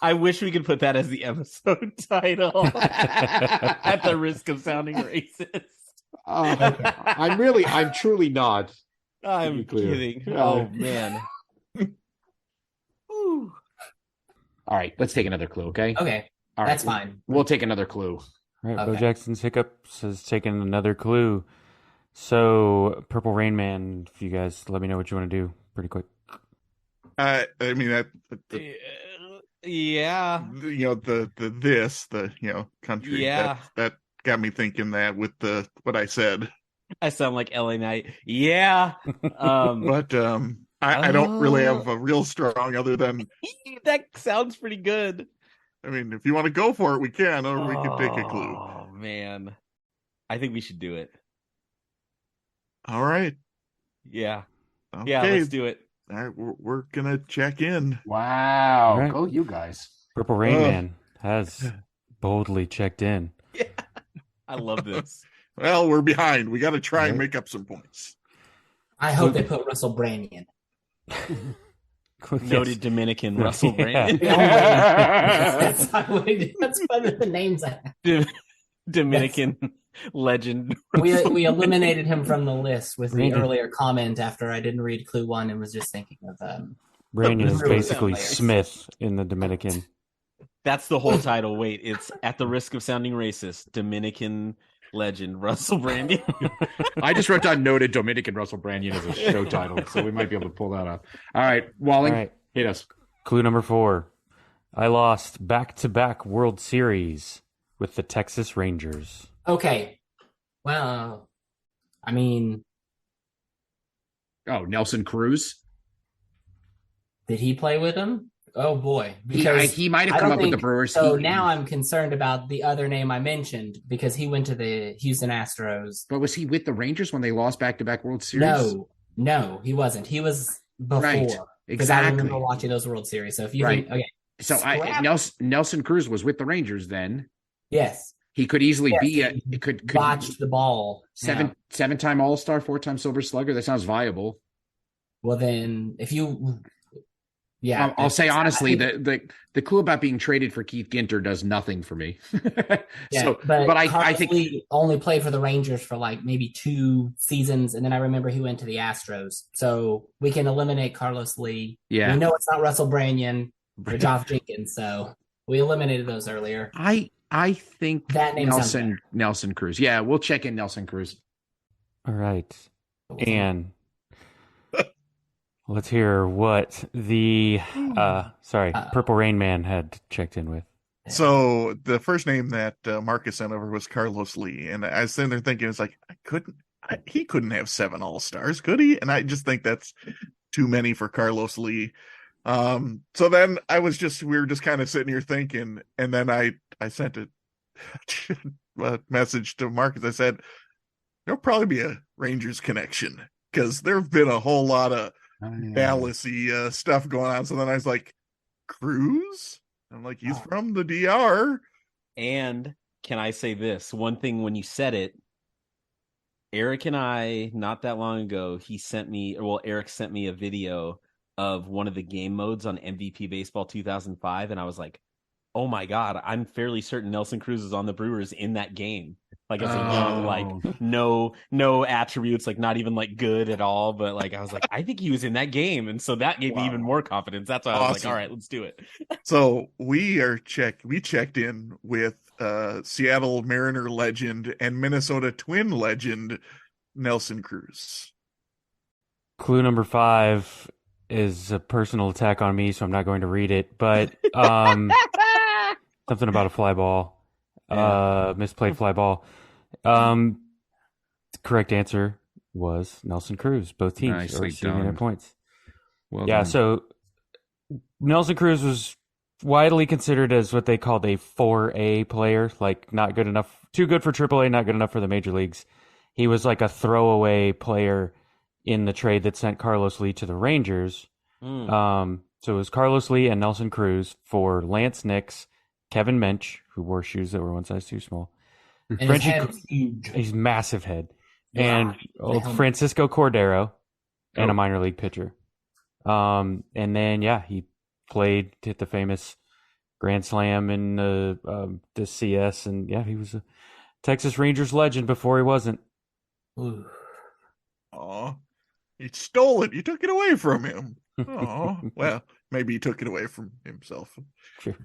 I wish we could put that as the episode title. At the risk of sounding racist. I'm truly not. I'm be clear. kidding. Oh man. Whew. All right, let's take another clue, okay? Okay, All right, that's fine. We'll take another clue. All right, Bo Okay. Jackson's Hiccups has taken another clue. So, Purple Rain Man, if you guys let me know what you want to do pretty quick. I mean that Yeah. the country. Yeah. That got me thinking that with what I said. I sound like LA Knight. Yeah. But I don't really have a real strong other than That sounds pretty good. I mean, if you want to go for it, we can, or we could take a clue. Oh man. I think we should do it. All right. Yeah. Okay. Yeah, let's do it. All right, we're gonna check in. Wow. All right. Go you guys. Purple Rain Man has boldly checked in. I love this. Well, we're behind. We got to try and Right. make up some points. I hope they put Russell Branyan. Noted Dominican Russell Yeah. Brand. that's one of the names I have. Dominican legend. We eliminated him from the list with the Really? earlier comment after I didn't read clue 1 and was just thinking of Branyan is Really basically players. Smith in the Dominican. That's the whole title. Wait, it's at the risk of sounding racist. Dominican legend Russell Brandy. I just wrote down noted Dominican Russell Branyan as a show title, so we might be able to pull that off. All right, Walling, All right. hit us. Clue number 4. I lost back-to-back World Series with the Texas Rangers. Okay. Well, I mean, Oh, Nelson Cruz. did he play with him? Oh boy. He might have I come don't up with the think- Brewers. So He- now I'm concerned about the other name I mentioned because he went to the Houston Astros. But was he with the Rangers when they lost back-to-back World Series? No, he wasn't. He was before. Right. Because I Exactly. remember watching those World Series. So if you Right. think, okay, So Scrap. Nelson Cruz was with the Rangers then. yes, He could easily Yes, be he could botched the ball. Yeah. seven-time All-Star, 4-time Silver Slugger. That sounds viable. Well, then if you, yeah, I'll say honestly, I- the clue about being traded for Keith Ginter does nothing for me. Yeah, So, but I Carlos think Lee only played for the Rangers for like maybe 2 seasons, and then I remember he went to the Astros. So we can eliminate Carlos Lee. yeah, We know it's not Russell Branyan or Josh Jenkins, so we eliminated those earlier. I think That name sounds Nelson Cruz. Yeah, we'll check in Nelson Cruz. All right. And let's hear what the Purple Rain Man had checked in with. So the first name that Marcus sent over was Carlos Lee, and I was sitting there thinking, it's like he couldn't have 7 All-Stars, could he? And I just think that's too many for Carlos Lee. So then we were just kind of sitting here thinking, and then I sent a message to Marcus. I said, there'll probably be a Rangers connection because there've been a whole lot of Dallas-y stuff going on. So then I was like, Cruz? I'm like, he's from the DR. And can I say this? One thing when you said it, Eric and I, not that long ago, Eric sent me a video of one of the game modes on MVP Baseball 2005. And I was like, oh my God, I'm fairly certain Nelson Cruz is on the Brewers in that game. Like as a young, like no attributes, like not even like good at all. But like I was like, I think he was in that game, and so that gave me even more confidence. That's why I was like, all right, let's do it. So we checked in with Seattle Mariner legend and Minnesota Twin legend Nelson Cruz. Clue number 5 is a personal attack on me, so I'm not going to read it. But something about a fly ball, misplayed fly ball. Correct answer was Nelson Cruz. Both teams are Nicely receiving their done. points. Well Yeah, done. so Nelson Cruz was widely considered as what they called a 4A player, like not good enough, too good for AAA, not good enough for the major leagues. He was like a throwaway player in the trade that sent Carlos Lee to the Rangers. So it was Carlos Lee and Nelson Cruz for Lance Nix, Kevin Mench, who wore shoes that were one size too small. And his head was huge. He's massive head. Yeah, And old Francisco Cordero and a minor league pitcher. And then, he hit the famous Grand Slam in the CS. And, he was a Texas Rangers legend before he wasn't. Ooh. Aw, he stole it. You took it away from him. Oh, well, maybe he took it away from himself. Sure.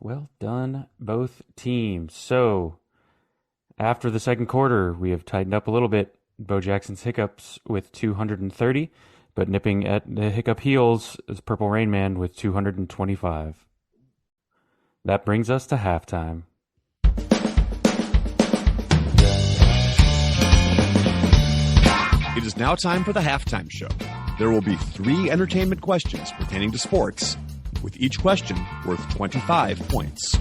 Well done, both teams. So, after the second quarter, we have tightened up a little bit. Bo Jackson's Hiccups with 230, but nipping at the Hiccup heels is Purple Rain Man with 225. That brings us to halftime. It is now time for the halftime show. There will be 3 entertainment questions pertaining to sports, with each question worth 25 points.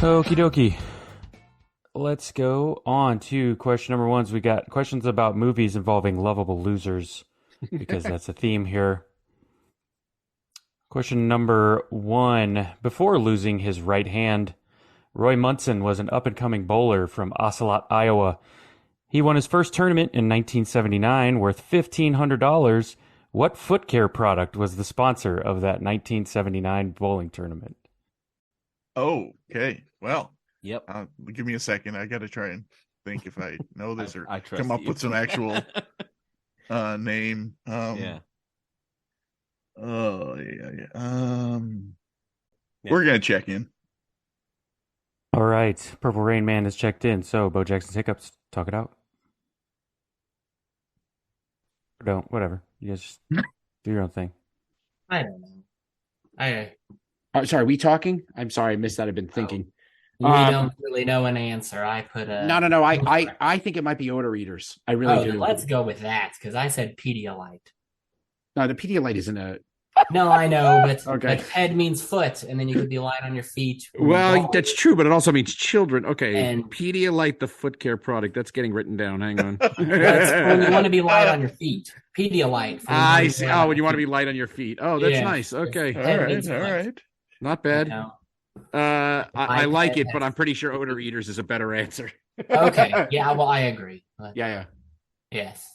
Okie dokie. Let's go on to question number 1. We got questions about movies involving lovable losers, because that's a theme here. Question number 1. Before losing his right hand, Roy Munson was an up-and-coming bowler from Ocelot, Iowa. He won his first tournament in 1979 worth $1,500. What foot care product was the sponsor of that 1979 bowling tournament? Oh, okay. Well, Yep. give me a second. I got to try and think if I know this or I trust come up you. with some actual name. Yeah. Oh, yeah. Yeah. We're going to check in. All right. Purple Rain Man has checked in. So, Bo Jackson's Hiccups, talk it out. Or don't. Whatever. You guys just do your own thing. I don't know. Sorry, we talking? I'm sorry, I missed that. I've been thinking. We don't really know an answer. I put a No. I think it might be odor eaters. I really do. Let's go with that because I said Pedialite. No, the Pedialite isn't a. No, I know, but Okay. like head means foot, and then you could be light on your feet. Well, that's true, but it also means children. Okay, And- Pedialite, the foot care product. That's getting written down. Hang on. That's when you want to be light on your feet. Pedialite. for when I you see. want Oh, to when you want to be light on your feet. Oh, that's Yeah. nice. Okay, All right, all right. not bad. know. I like iPad it, but has- I'm pretty sure odor eaters is a better answer. Okay. Yeah. Well, I agree. But Yeah. yes.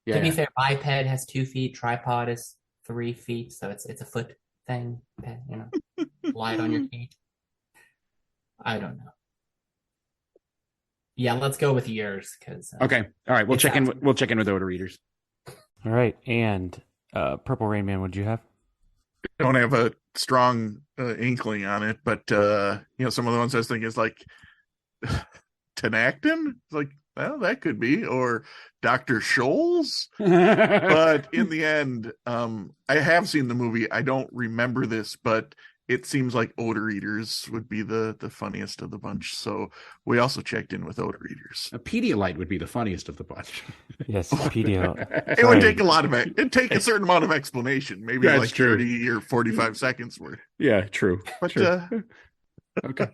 Yeah. To be fair, biped has 2 feet. Tripod is 3 feet, so it's a foot thing. You know, light on your feet. I don't know. Yeah, let's go with yours because. Okay. All right. We'll It check in. sounds- We'll check in with odor eaters. All right. And Purple Rain Man, what did you have? Don't have a strong inkling on it, but some of the ones I was thinking is like Tenactin. It's like, well, that could be, or Dr. Scholl's. But in the end, I have seen the movie. I don't remember this, but it seems like odor eaters would be the funniest of the bunch. So we also checked in with odor eaters. A Pedialite would be the funniest of the bunch. Yes, Pedialite. It would Sorry. take it'd take a certain amount of explanation, maybe That's like true. 30 or 45 seconds worth. Yeah. True. But True. Okay.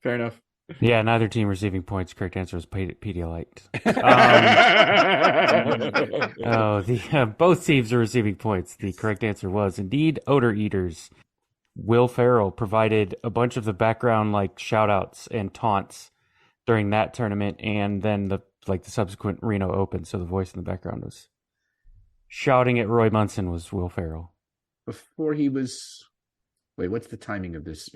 Fair enough. Yeah, neither team receiving points. Correct answer is Pedialite. Both teams are receiving points. The correct answer was indeed odor eaters. Will Ferrell provided a bunch of the background like shout outs and taunts during that tournament and then the subsequent Reno Open. So the voice in the background was shouting at Roy Munson was Will Ferrell. Before he was. Wait, what's the timing of this?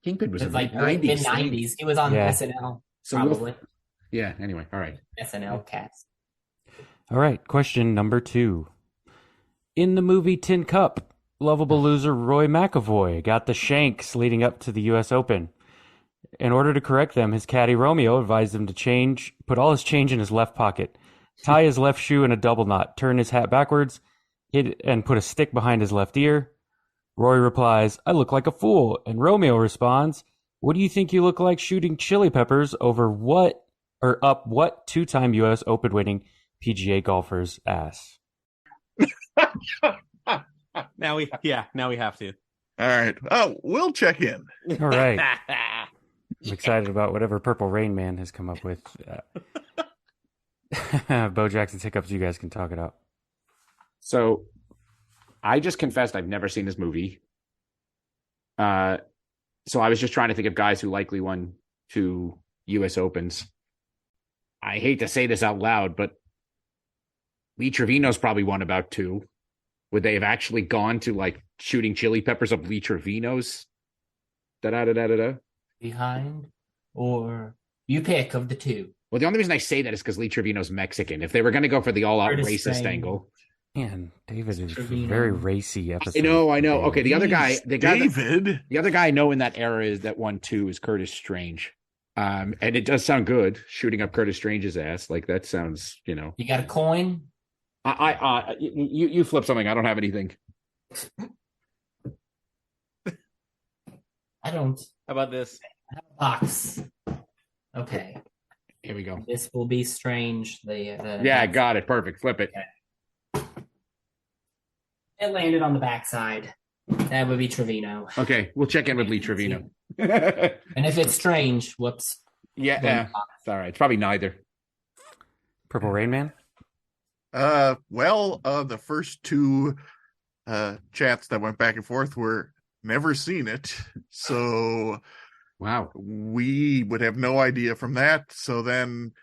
Kingpin was in It's the like 90s. mid 90s. He was on Yeah. SNL, So probably. Yeah. Anyway. All right. SNL cast. All right, question number 2. In the movie Tin Cup, lovable loser Roy McAvoy got the shanks leading up to the U.S. Open. In order to correct them, his caddy Romeo advised him to put all his change in his left pocket, tie his left shoe in a double knot, turn his hat backwards, and put a stick behind his left ear. Roy replies, "I look like a fool," and Romeo responds, What do you think you look like shooting chili peppers over what two-time U.S. Open winning PGA golfer's ass? Now we have to. All right. Oh, we'll check in. All right. I'm excited about whatever Purple Rain Man has come up with. Bo Jackson's hiccups, you guys can talk it out. So I just confessed I've never seen this movie. So I was just trying to think of guys who likely won 2 U.S. Opens. I hate to say this out loud, but Lee Trevino's probably won about 2. Would they have actually gone to like shooting chili peppers up Lee Trevino's? Da-da-da-da-da-da. Behind, or you pick of the 2. Well, the only reason I say that is because Lee Trevino's Mexican. If they were going to go for the all-out Curtis racist Strange. angle. Man, David is Trevino. very racy episode. I know. Okay, the other guy, David. the other guy I know in that era is that won 2 is Curtis Strange. And it does sound good shooting up Curtis Strange's ass. Like that sounds, You got a coin? You flip something. I don't have anything. I don't. How about this? I have a box. Okay. Here we go. This will be strange. Yeah, I got it. Perfect. Flip it. It landed on the backside. That would be Trevino. Okay, we'll check in with Lee Trevino. And if it's strange, whoops. Yeah, it's all right. It's probably neither. Purple Rain Man? The first 2 chats that went back and forth were never seen it. So Wow. we would have no idea from that. So then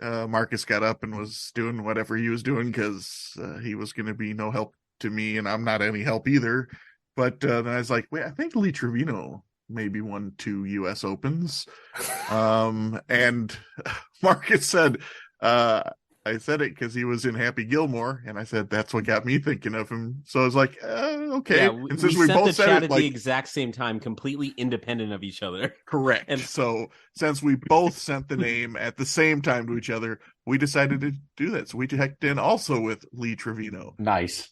Marcus got up and was doing whatever he was doing because he was going to be no help to me, and I'm not any help either. But then I was like, wait, I think Lee Trevino maybe won 2 U.S. Opens. And Marcus said, I said it because he was in Happy Gilmore, and I said that's what got me thinking of him. So I was like, okay. Yeah, and since we we both sent the said chat it at like the exact same time, completely independent of each other. correct, And- so since we both sent the name at the same time to each other, we decided to do that. So we checked in also with Lee Trevino. Nice.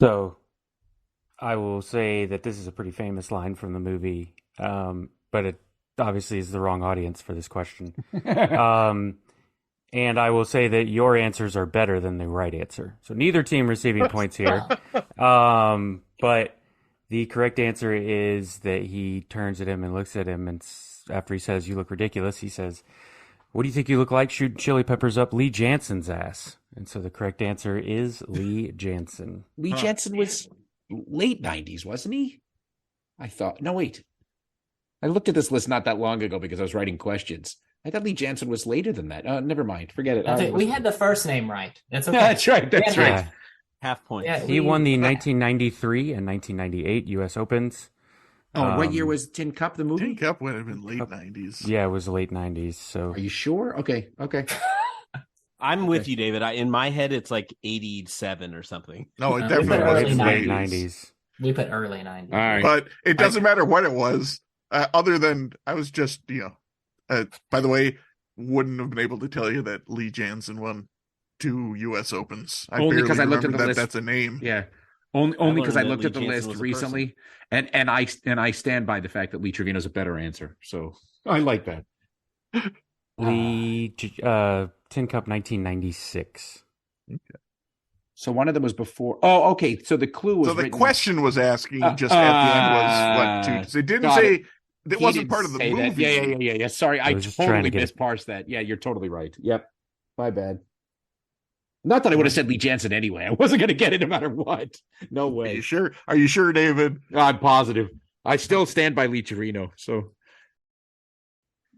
So I will say that this is a pretty famous line from the movie, but it obviously is the wrong audience for this question. And I will say that your answers are better than the right answer. So neither team receiving points here. But the correct answer is that he turns at him and looks at him, and after he says, "You look ridiculous," he says, "What do you think you look like shooting chili peppers up Lee Jansen's ass?" And so the correct answer is Lee Jansen. Lee Jansen was late 90s, wasn't he? I thought. No, wait. I looked at this list not that long ago because I was writing questions. I thought Lee Jansen was later than that. Never mind. Forget it. We had the first name right. That's okay. Yeah, that's right. That's Yeah. right. Half point. Yeah, He won the 1993 and 1998 U.S. Opens. Oh, what year was Tin Cup, the movie? Tin Cup would have been late 90s. Yeah, it was the late 90s. So Are you sure? Okay. I'm with you, David. In my head, it's like 87 or something. No, it We definitely put was early late 90s. 90s. We put early 90s. All right. But it doesn't matter what it was, other than I was just, by the way, wouldn't have been able to tell you that Lee Jansen won 2 U.S. Opens. I Only barely 'cause I looked at remember the that list. that's a name. Yeah. Only because I learned looked that at the Lee Jansen list was a recently, and I stand by the fact that Lee Trevino's a better answer. So I like that. Lee Tin Cup 1996. So one of them was before. Oh, okay. So the clue was So the written- question was asking just at the end was what 2. It didn't got say it. that He wasn't didn't part of the say movie. that. Yeah. Sorry, I was just trying totally to get it. misparsed that. Yeah, you're totally right. Yep. My bad. Not that I would have said Lee Jansen anyway. I wasn't going to get it no matter what. No Are way. you sure? Are you sure, David? I'm positive. I still stand by Lee Trevino. So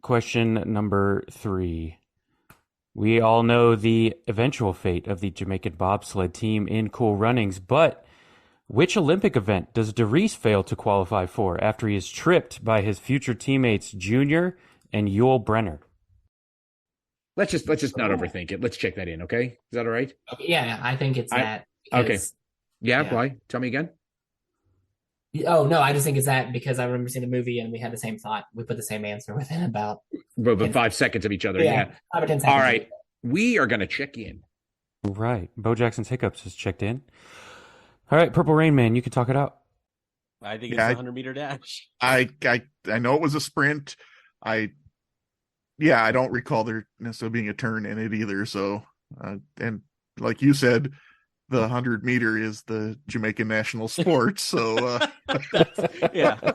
Question number 3. We all know the eventual fate of the Jamaican bobsled team in Cool Runnings, but which Olympic event does DeReese fail to qualify for after he is tripped by his future teammates Junior and Yul Brenner? let's just not overthink it. Let's check that in. Okay, is that all right? Okay, yeah, I think it's that. Okay. because- Yeah. Yeah. Why? Tell me again. Oh, no, I just think it's that because I remember seeing the movie and we had the same thought. We put the same answer within about But 5 seconds of each other. Yeah. 5 or 10 seconds. All right. We are going to check in. Right. Bo Jackson's hiccups has checked in. All right, Purple Rain Man, you can talk it out. I think it's a 100-meter dash. I know it was a sprint. I don't recall there necessarily being a turn in it either. So, and like you said, the 100-meter is the Jamaican national sport. So, yeah,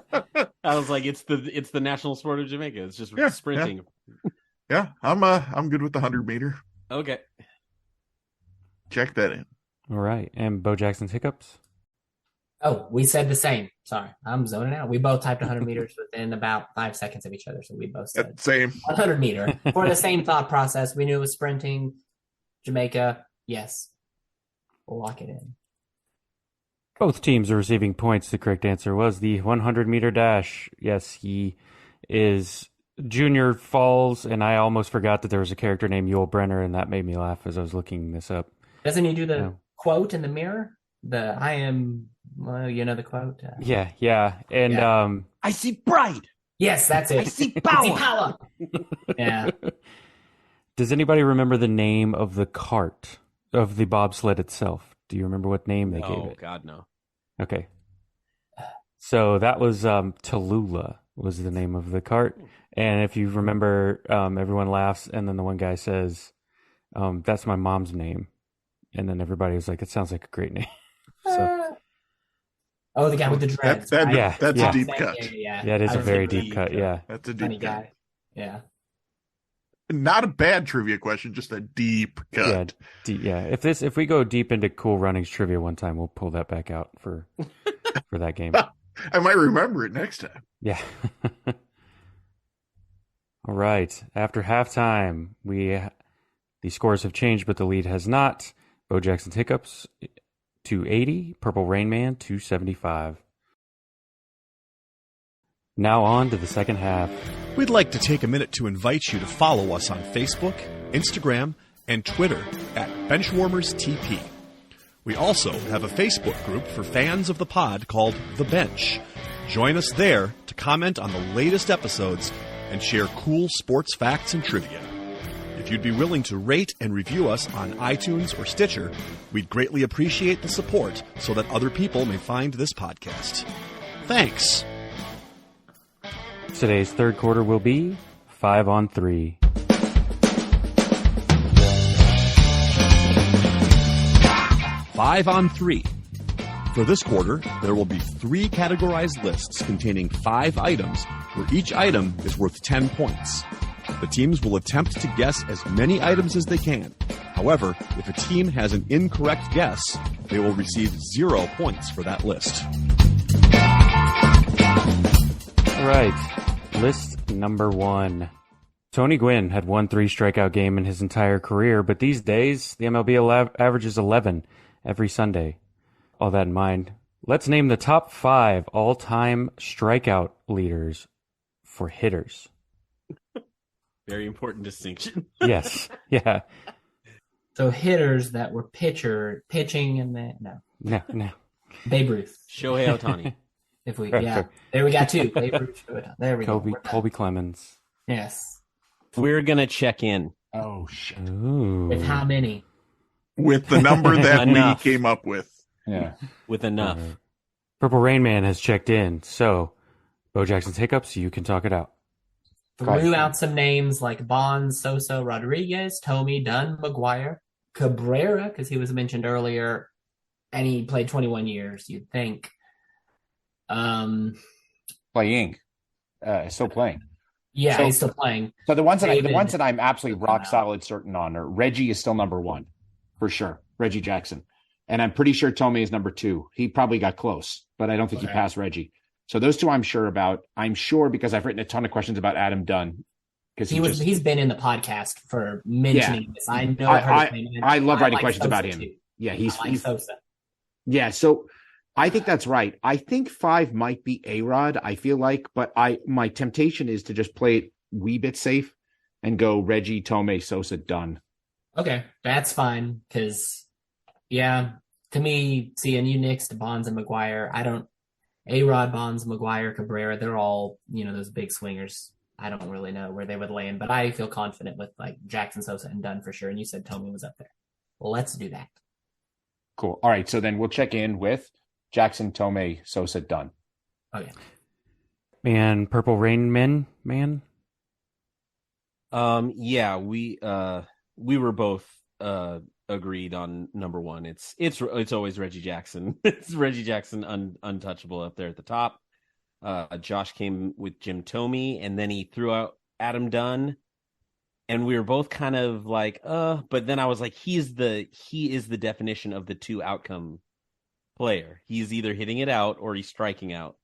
I was like, it's the national sport of Jamaica. It's just sprinting. Yeah, I'm good with the 100-meter. Okay, check that in. All right, and Bo Jackson's hiccups. Oh, we said the same. Sorry, I'm zoning out. We both typed 100 meters within about 5 seconds of each other. So we both said same 100 meter for the same thought process. We knew it was sprinting. Jamaica, yes. We'll lock it in. Both teams are receiving points. The correct answer was the 100-meter dash. Yes, he is Junior Falls, and I almost forgot that there was a character named Yul Brenner, and that made me laugh as I was looking this up. Doesn't he do the quote in the mirror? I am, the quote. Yeah. And I see pride. Yes, that's it. I see power. Yeah. Does anybody remember the name of the cart of the bobsled itself? Do you remember what name they gave it? Oh, God, no. Okay. So that was Tallulah was the name of the cart. And if you remember, everyone laughs, and then the one guy says, that's my mom's name. And then everybody was like, it sounds like a great name. So, the guy with the dreads. That's a deep cut. Yeah, it is a very deep cut. Yeah. That's a deep cut. Guy. Yeah. Not a bad trivia question, just a deep cut. If we go deep into Cool Runnings trivia one time, we'll pull that back out for that game. I might remember it next time. Yeah. All right. After halftime, the scores have changed, but the lead has not. Bo Jackson's hiccups 280, Purple Rain Man 275. Now on to the second half. We'd like to take a minute to invite you to follow us on Facebook, Instagram, and Twitter at BenchwarmersTP. We also have a Facebook group for fans of the pod called The Bench. Join us there to comment on the latest episodes and share cool sports facts and trivia. If you'd be willing to rate and review us on iTunes or Stitcher, we'd greatly appreciate the support so that other people may find this podcast. Thanks. Today's third quarter will be 5-on-3. Five on 3. For this quarter, there will be 3 categorized lists containing 5 items, where each item is worth 10 points. The teams will attempt to guess as many items as they can. However, if a team has an incorrect guess, they will receive 0 points for that list. All right, list number 1. Tony Gwynn had 1 3-strikeout game in his entire career, but these days, the MLB averages 11 every Sunday. All that in mind, let's name the top 5 all-time strikeout leaders for hitters. Very important distinction. Yes. Yeah. So hitters that were pitching and then No. Babe Ruth. Shohei Ohtani. There we got 2. Babe Ruth. There we go. Colby Clemens. Yes. We're gonna check in. Oh shit. Ooh. With how many? With the number that we came up with. Yeah. With enough. Purple Rain Man has checked in, so Bo Jackson's hiccups, you can talk it out. Threw out some names like Bonds, Sosa, Rodriguez, Tomey, Dunn, McGuire, Cabrera, because he was mentioned earlier, and he played 21 years, you'd think. Playing. Still playing. Yeah, he's still playing. So the ones that I'm absolutely rock solid certain on are Reggie is still number 1, for sure. Reggie Jackson. And I'm pretty sure Tomey is number 2. He probably got close, but I don't think he passed Reggie. So those 2 I'm sure about. I'm sure because I've written a ton of questions about Adam Dunn. Because he's been in the podcast for mentioning this. I know I love writing questions Sosa about him. Too. Yeah, he's Sosa. Yeah, so I think that's right. I think 5 might be A-Rod, I feel like, but my temptation is to just play it wee bit safe and go Reggie, Tomey, Sosa, Dunn. Okay, that's fine. Because, to me, seeing you next, Bonds and McGuire, A-Rod, Bonds, McGuire, Cabrera, they're all, those big swingers. I don't really know where they would land, but I feel confident with like Jackson, Sosa, and Dunn for sure. And you said Tomey was up there. Well, let's do that. Cool. All right. So then we'll check in with Jackson, Tomey, Sosa, Dunn. Oh yeah. And Purple Rain Men, man. Yeah, we were both agreed on number one. It's always Reggie Jackson. It's Reggie Jackson, untouchable up there at the top. Josh came with Jim Thome, and then he threw out Adam Dunn, and we were both kind of like, but then I was like, he is the definition of the two outcome player. He's either hitting it out or he's striking out.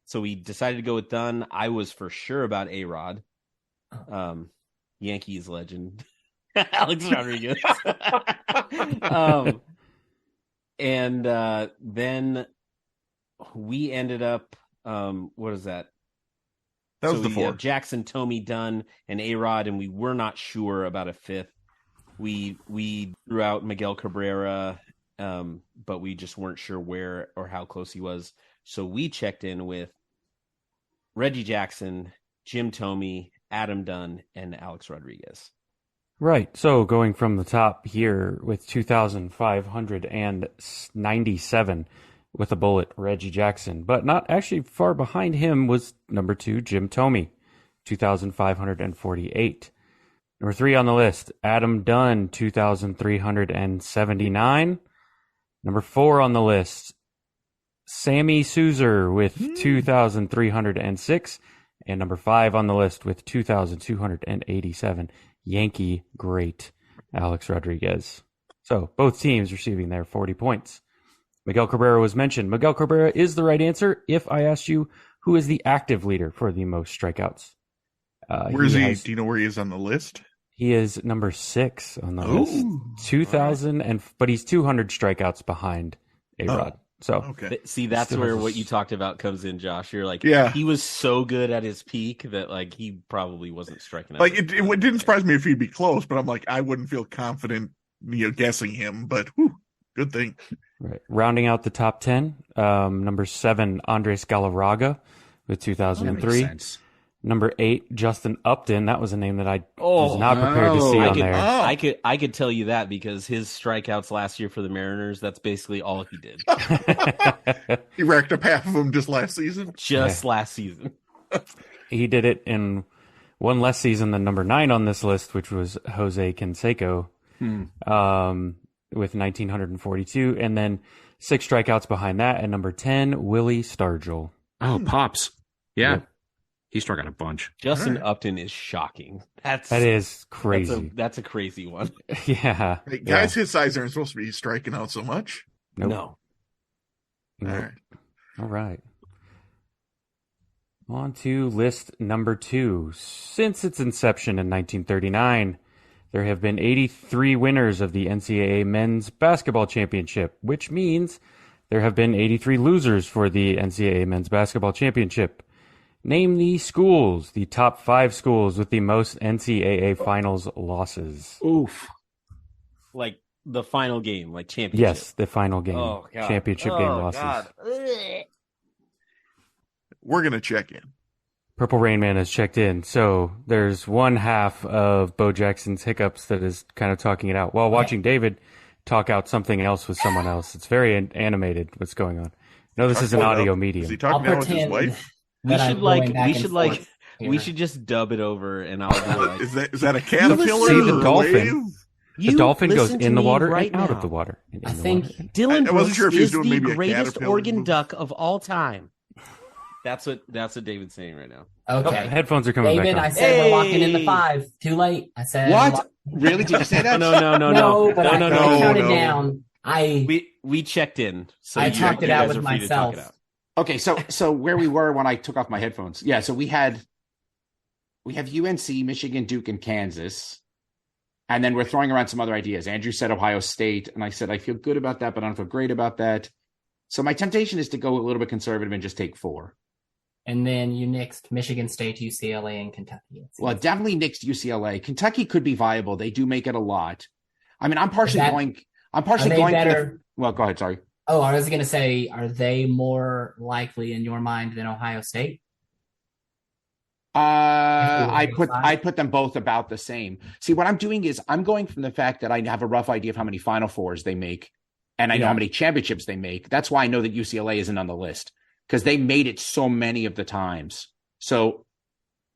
So we decided to go with Dunn. I was for sure about A-Rod. Yankees legend. Alex Rodriguez. And then we ended up, what is that? That was the four. Jackson, Thome, Dunn, and A-Rod, and we were not sure about a fifth. We threw out Miguel Cabrera, but we just weren't sure where or how close he was. So we checked in with Reggie Jackson, Jim Thome, Adam Dunn, and Alex Rodriguez. Right. So going from the top here with 2,597 with a bullet, Reggie Jackson. But not actually far behind him was number 2, Jim Thome, 2,548. Number 3 on the list, Adam Dunn, 2,379. Number 4 on the list, Sammy Souser with 2,306. And number 5 on the list with 2,287, Yankee great Alex Rodriguez. So both teams receiving their 40 points. Miguel Cabrera was mentioned. Miguel Cabrera is the right answer if I asked you who is the active leader for the most strikeouts. Where is he? Do you know where he is on the list? He is number 6 on the list. 2,000, but he's 200 strikeouts behind A-Rod. So Okay. See, that's where what you talked about comes in, Josh. You're like, Yeah. he was so good at his peak that like he probably wasn't striking out. Like it didn't surprise me if he'd be close, but I'm like, I wouldn't feel confident, guessing him. But good thing. right. Rounding out the top 10, number 7, Andres Galarraga with 2003. Number 8, Justin Upton. That was a name that I was not prepared to see on there. I could tell you that because his strikeouts last year for the Mariners, that's basically all he did. He racked up half of them just last season. Last season. He did it in one less season than number 9 on this list, which was Jose Canseco with 1,942. And then 6 strikeouts behind that. And number 10, Willie Stargell. Oh, Pops. Yeah. Yep. He struck out a bunch. Justin Upton is shocking. That is crazy. That's a crazy one. Yeah. Hey, guys his size aren't supposed to be striking out so much. Nope. No. Nope. All right. On to list number 2. Since its inception in 1939, there have been 83 winners of the NCAA Men's Basketball Championship, which means there have been 83 losers for the NCAA Men's Basketball Championship. Name the schools, the top 5 schools with the most NCAA finals losses. Oof. Like the final game, like championship. Yes, the final game. Oh, God. Championship game losses. God. We're gonna check in. Purple Rain Man has checked in. So there's one half of Bo Jackson's hiccups that is kind of talking it out while watching David talk out something else with someone else. It's very animated what's going on. No, this is an audio medium. Is he talking now with his wife? We should just dub it over, and I'll do like. Is that a caterpillar? See the or a dolphin. wave? The dolphin goes in the water right and out now. of the water. I think Dylan I wasn't Brooks sure if he was is doing the maybe a greatest caterpillar Oregon move. duck of all time. That's what David's saying right now. okay. Headphones are coming David, back I on. said we're locking in the 5. Too late. I said What? Really? Did you say that? No, but I counted no. down. We checked in. So I you talked it out guys with are free to talk it myself. out. Okay, so where we were when I took off my headphones. Yeah, so we have UNC, Michigan, Duke, and Kansas. And then we're throwing around some other ideas. Andrew said Ohio State, and I said I feel good about that, but I don't feel great about that. So my temptation is to go a little bit conservative and just take 4. And then you nixed Michigan State, UCLA, and Kentucky. Well, definitely nixed UCLA. Kentucky could be viable. They do make it a lot. I mean, I'm partially going. Better? Well, go ahead. Sorry. Oh, I was going to say, are they more likely in your mind than Ohio State? I put them both about the same. See, what I'm doing is I'm going from the fact that I have a rough idea of how many Final Fours they make, and I know how many championships they make. That's why I know that UCLA isn't on the list. because they made it so many of the times. So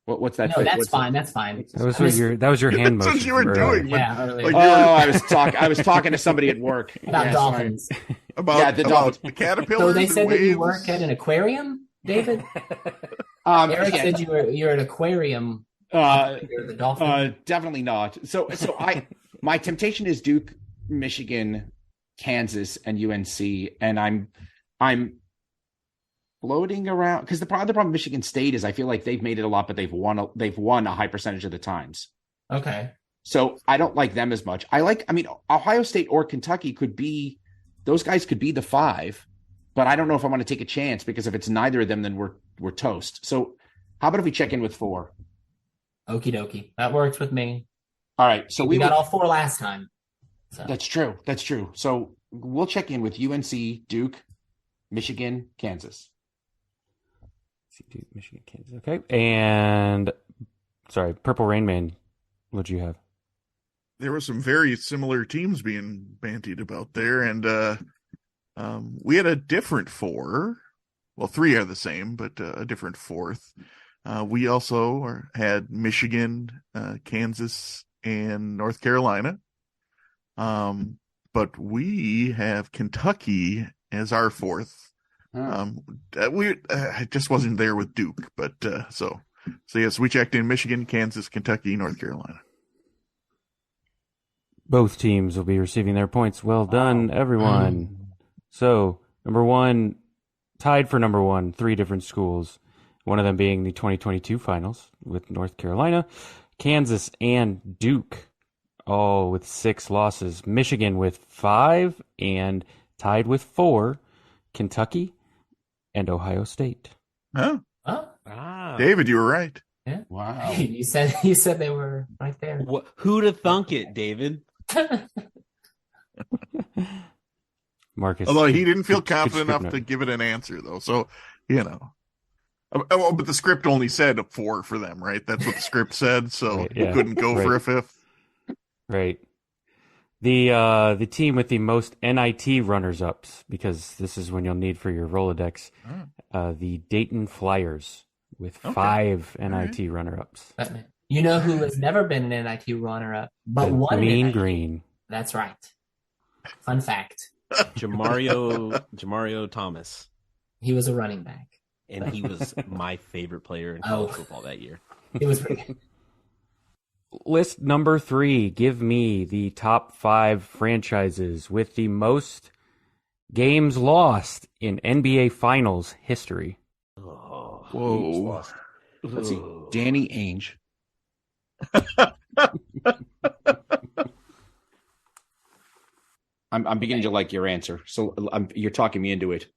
what's that? No, that's fine. That's fine. That was your hand motion. That's what you were doing. Yeah, earlier. Like, I was talking to somebody at work About dolphins. About the dolphins. the caterpillars. So they said and that you waves. work at an aquarium, David? Eric said you're an aquarium. You're the dolphin. Definitely not. So my temptation is Duke, Michigan, Kansas, and UNC, and I'm floating around because the other problem with Michigan State is I feel like they've made it a lot, but they've won a high percentage of the times. Okay. So I don't like them as much. Ohio State or Kentucky those guys could be the 5, but I don't know if I want to take a chance because if it's neither of them, then we're toast. So how about if we check in with 4? Okie dokie. That works with me. All right. So we got all 4 last time. So. That's true. So we'll check in with UNC, Duke, Michigan, Kansas. Duke, Michigan, Kansas. Okay. And sorry, Purple Rain Man, what'd you have? There were some very similar teams being bantied about there, and we had a different 4. Well, 3 are the same, but a different 4th. We also had Michigan, Kansas, and North Carolina. But we have Kentucky as our 4th. I just wasn't there with Duke, but so yes, we checked in Michigan, Kansas, Kentucky, North Carolina. Both teams will be receiving their points. Well done, everyone. So, tied for number 1, 3 different schools. One of them being the 2022 finals with North Carolina, Kansas, and Duke, all with 6 losses. Michigan with 5 and tied with 4, Kentucky and Ohio State. Huh? Oh. David, you were right. Yeah. Wow. Hey, you said they were right there. Who'd have thunk it, David? Marcus. Although he didn't feel confident enough to give it an answer, though. So, but the script only said a 4 for them, right? That's what the script said. So Right, yeah. you couldn't go for a 5th. Right. The team with the most NIT runners-ups, because this is when you'll need for your Rolodex, the Dayton Flyers with 5 NIT runner-ups. You know who has never been an NIT runner-up, but one Mean Green. That's right. Fun fact. Jamario Thomas. He was a running back. And he was my favorite player in college football that year. It was pretty good. List number 3. Give me the top 5 franchises with the most games lost in NBA Finals history. Whoa. Let's see. Danny Ainge. I'm beginning to like your answer. So you're talking me into it.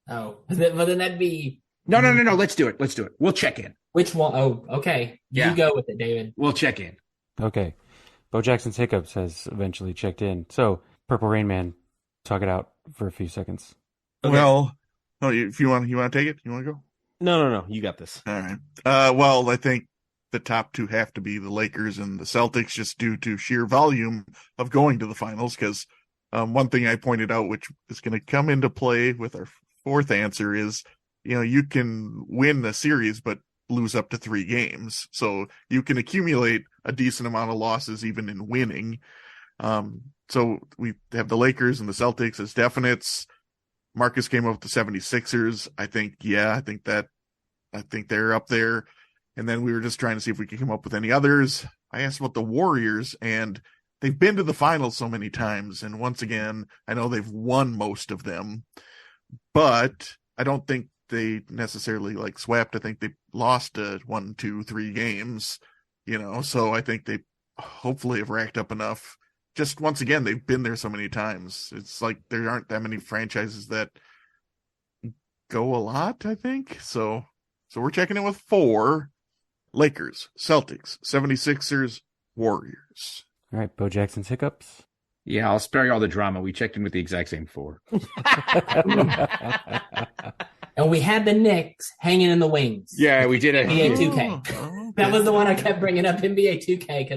Oh, but then that'd be... No. Let's do it. We'll check in. Which one? Oh, okay. Yeah. You go with it, David. We'll check in. Okay. Bo Jackson's Hiccups has eventually checked in. So, Purple Rain Man, talk it out for a few seconds. Okay. Well, if you want to take it? You want to go? No. You got this. All right. Well, I think the top 2 have to be the Lakers and the Celtics just due to sheer volume of going to the finals. Because one thing I pointed out, which is going to come into play with our 4th answer, is you can win the series, but lose up to 3 games. So you can accumulate a decent amount of losses even in winning. So we have the Lakers and the Celtics as definites. Marcus came up with the 76ers. I think they're up there. And then we were just trying to see if we could come up with any others. I asked about the Warriors, and they've been to the finals so many times. And once again, I know they've won most of them, but I don't think they necessarily swept. I think they lost 1, 2, 3 games, so I think they hopefully have racked up enough. Just once again, they've been there so many times. It's like there aren't that many franchises that go a lot, I think. So we're checking in with 4: Lakers, Celtics, 76ers, Warriors. All right, Bo Jackson's Hiccups. Yeah, I'll spare you all the drama. We checked in with the exact same 4. And we had the Knicks hanging in the wings. Yeah, we did it. NBA 2K. That was the one I kept bringing up, NBA 2K.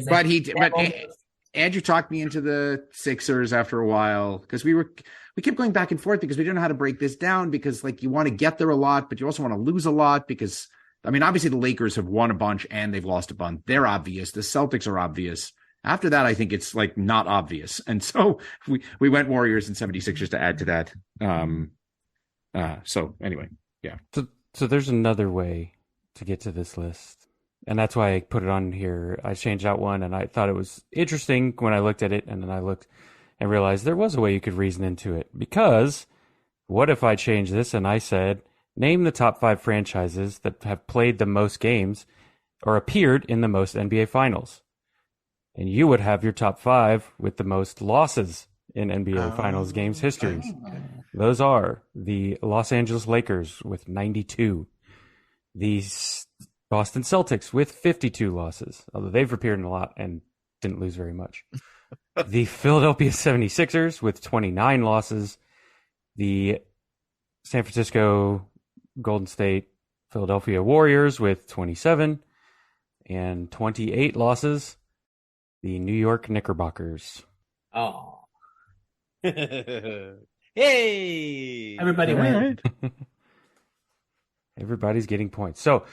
Andrew talked me into the Sixers after a while because we kept going back and forth because we didn't know how to break this down because like you want to get there a lot, but you also want to lose a lot because I mean, obviously the Lakers have won a bunch and they've lost a bunch. They're obvious. The Celtics are obvious. After that, I think it's like not obvious. And so we went Warriors and 76ers to add to that. So anyway, yeah. So there's another way to get to this list. And that's why I put it on here. I changed out one and I thought it was interesting when I looked at it. And then I looked and realized there was a way you could reason into it. Because what if I changed this and I said, name the top 5 franchises that have played the most games or appeared in the most NBA Finals. And you would have your top 5 with the most losses in NBA Finals games histories. Those are the Los Angeles Lakers with 92. The Boston Celtics with 52 losses, although they've appeared in a lot and didn't lose very much. The Philadelphia 76ers with 29 losses. The San Francisco Golden State Philadelphia Warriors with 27 and 28 losses. The New York Knickerbockers. Oh. Hey! Everybody wins. Everybody's getting points. So,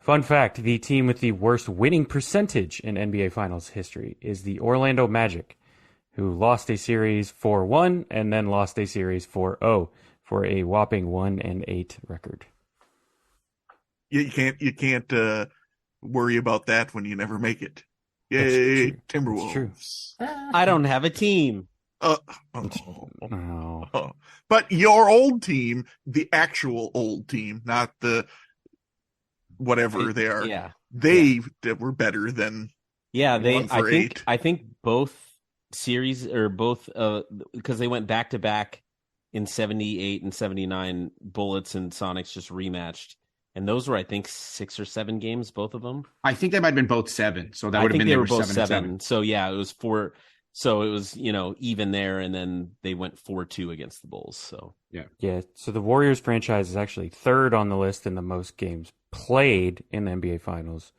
fun fact, the team with the worst winning percentage in NBA Finals history is the Orlando Magic, who lost a series 4-1 and then lost a series 4-0 for a whopping 1-8 record. You can't worry about that when you never make it. Yay, Timberwolves. I don't have a team. Oh. But your old team, the actual old team, not the whatever they are. Yeah. They were better than I think both series or both because they went back to back in 78 and 79, Bullets and Sonics just rematched. And those were, I think, 6 or 7 games, both of them. I think they might have been both 7. So that would have been they were both 7. So yeah, it was 4. So it was, even there, and then they went 4-2 against the Bulls. So yeah. So the Warriors franchise is actually 3rd on the list in the most games played in the NBA Finals,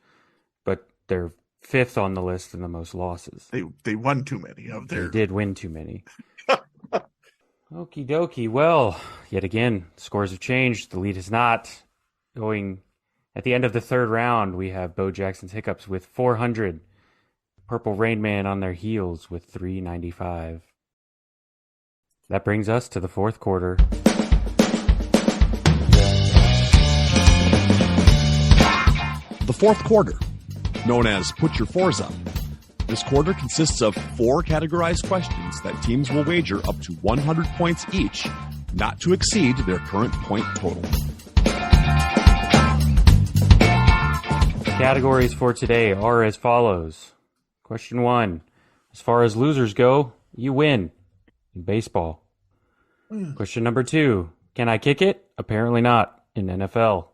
but they're 5th on the list in the most losses. They won too many of their. They did win too many. Okie dokie. Well, yet again, scores have changed. The lead has not. Going at the end of the 3rd round, we have Bo Jackson's Hiccups with 400. Purple Rain Man on their heels with 395. That brings us to the 4th quarter. The 4th quarter, known as Put Your Fours Up. This quarter consists of 4 categorized questions that teams will wager up to 100 points each, not to exceed their current point total. Categories for today are as follows. Question 1. As far as losers go, you win in baseball. Question number 2. Can I kick it? Apparently not in NFL.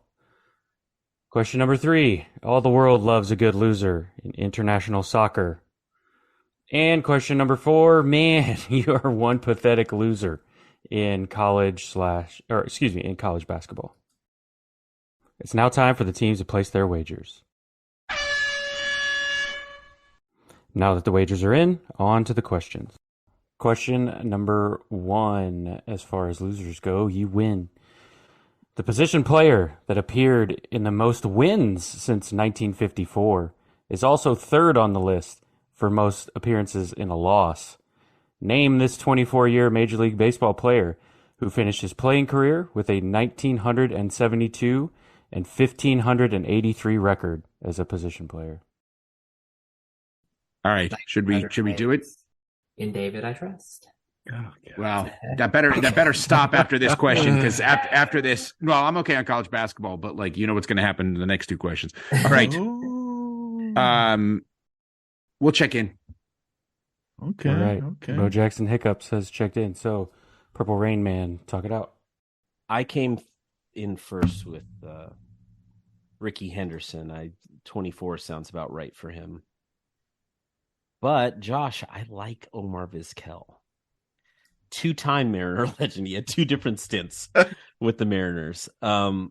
Question number 3. All the world loves a good loser in international soccer. And question number 4. Man, you are one pathetic loser in college basketball. It's now time for the teams to place their wagers. Now that the wagers are in, on to the questions. Question number 1. As far as losers go, you win. The position player that appeared in the most wins since 1954 is also 3rd on the list for most appearances in a loss. Name this 24-year Major League Baseball player who finished his playing career with a 1,972 and 1,583 record as a position player. All right. Should we do it? In David, I trust. Oh, wow. That better stop after this question because after this, well, I'm okay on college basketball, but what's going to happen in the next 2 questions. All right. We'll check in. Okay. All right. Okay. Bo Jackson Hiccups has checked in. So, Purple Rain Man, talk it out. I came in first with Ricky Henderson. 24 sounds about right for him. But, Josh, I like Omar Vizquel. 2-time Mariner legend. He had 2 different stints with the Mariners. And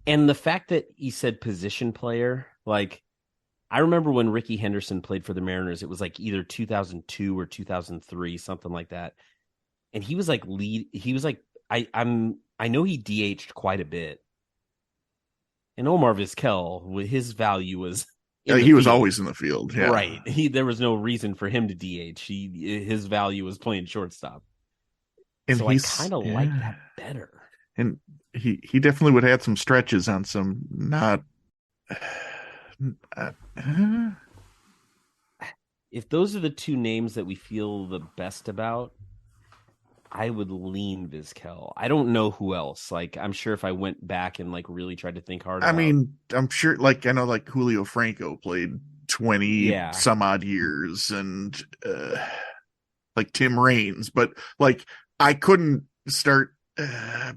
the fact that he said position player, I I remember when Ricky Henderson played for the Mariners, it was like either 2002 or 2003, something like that. And he was like I know he DH'd quite a bit. And Omar Vizquel, his value was he was always in the field. Yeah. Right. There was no reason for him to DH. His value was playing shortstop. And so I kind of like that better. And he definitely would have had some stretches on some not. If those are the two names that we feel the best about, I would lean Vizquel. I don't know who else. Like, I'm sure if I went back and like really tried to think hard. I mean, I'm sure. Like, I know, like Julio Franco played 20 some odd years, and like Tim Raines, but like I couldn't start.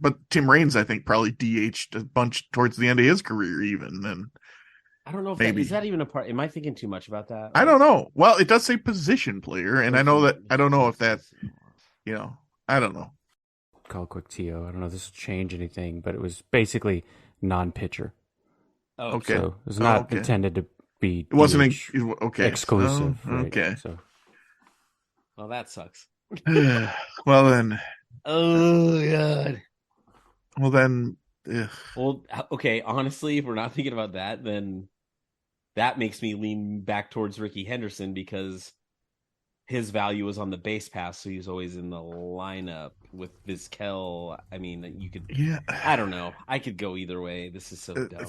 But Tim Raines, I think, probably DH'd a bunch towards the end of his career, even. And I don't know if is that even a part. Am I thinking too much about that? I don't know. Well, it does say position player, and I know that. I don't know if that. I don't know. Call quick TO. I don't know if this will change anything, but it was basically non-pitcher. Oh, okay. So it was not intended to be. It wasn't exclusive. Oh, right? okay. So. Well, that sucks. Well then. Oh God. Well then. Ugh. Well, okay. Honestly, if we're not thinking about that, then that makes me lean back towards Ricky Henderson because his value was on the base pass, so he's always in the lineup with Vizquel. I mean, you could. Yeah. I don't know. I could go either way. This is so dumb.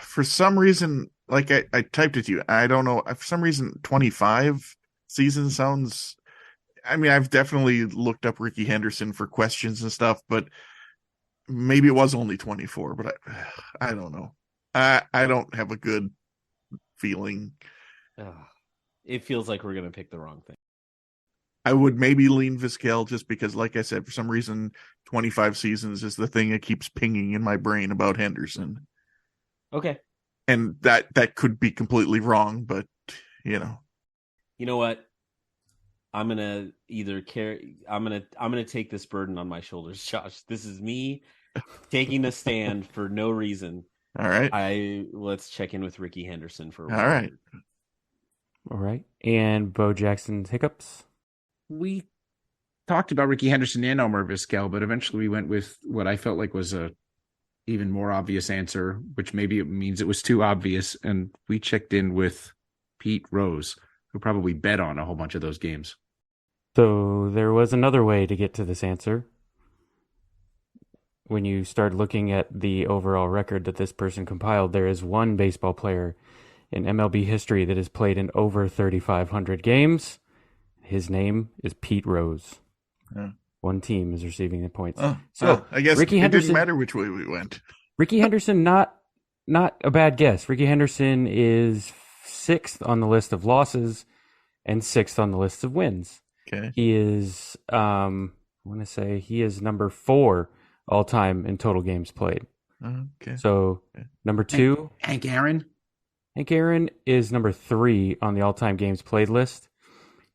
For some reason, like I typed it to you. I don't know. For some reason, 25 season sounds. I mean, I've definitely looked up Ricky Henderson for questions and stuff, but maybe it was only 24. But I don't know. I don't have a good feeling. It feels like we're gonna pick the wrong thing. I would maybe lean Vizquel just because, like I said, for some reason, 25 seasons is the thing that keeps pinging in my brain about Henderson. Okay. And that could be completely wrong, but You know what? I'm gonna I'm gonna take this burden on my shoulders, Josh. This is me taking a stand for no reason. All right. Let's check in with Ricky Henderson for a while. All right. And Bo Jackson's hiccups. We talked about Ricky Henderson and Omar Vizquel, but eventually we went with what I felt like was a even more obvious answer, which maybe it means it was too obvious. And we checked in with Pete Rose, who probably bet on a whole bunch of those games. So there was another way to get to this answer. When you start looking at the overall record that this person compiled, there is one baseball player in MLB history that has played in over 3,500 games. His name is Pete Rose. Yeah. One team is receiving the points. So I guess Ricky it didn't matter which way we went. Ricky Henderson, not a bad guess. Ricky Henderson is 6th on the list of losses and 6th on the list of wins. Okay. He is, I want to say he is number 4 all time in total games played. Okay. So number 2. Hank Aaron. Hank Aaron is number 3 on the all time games played list.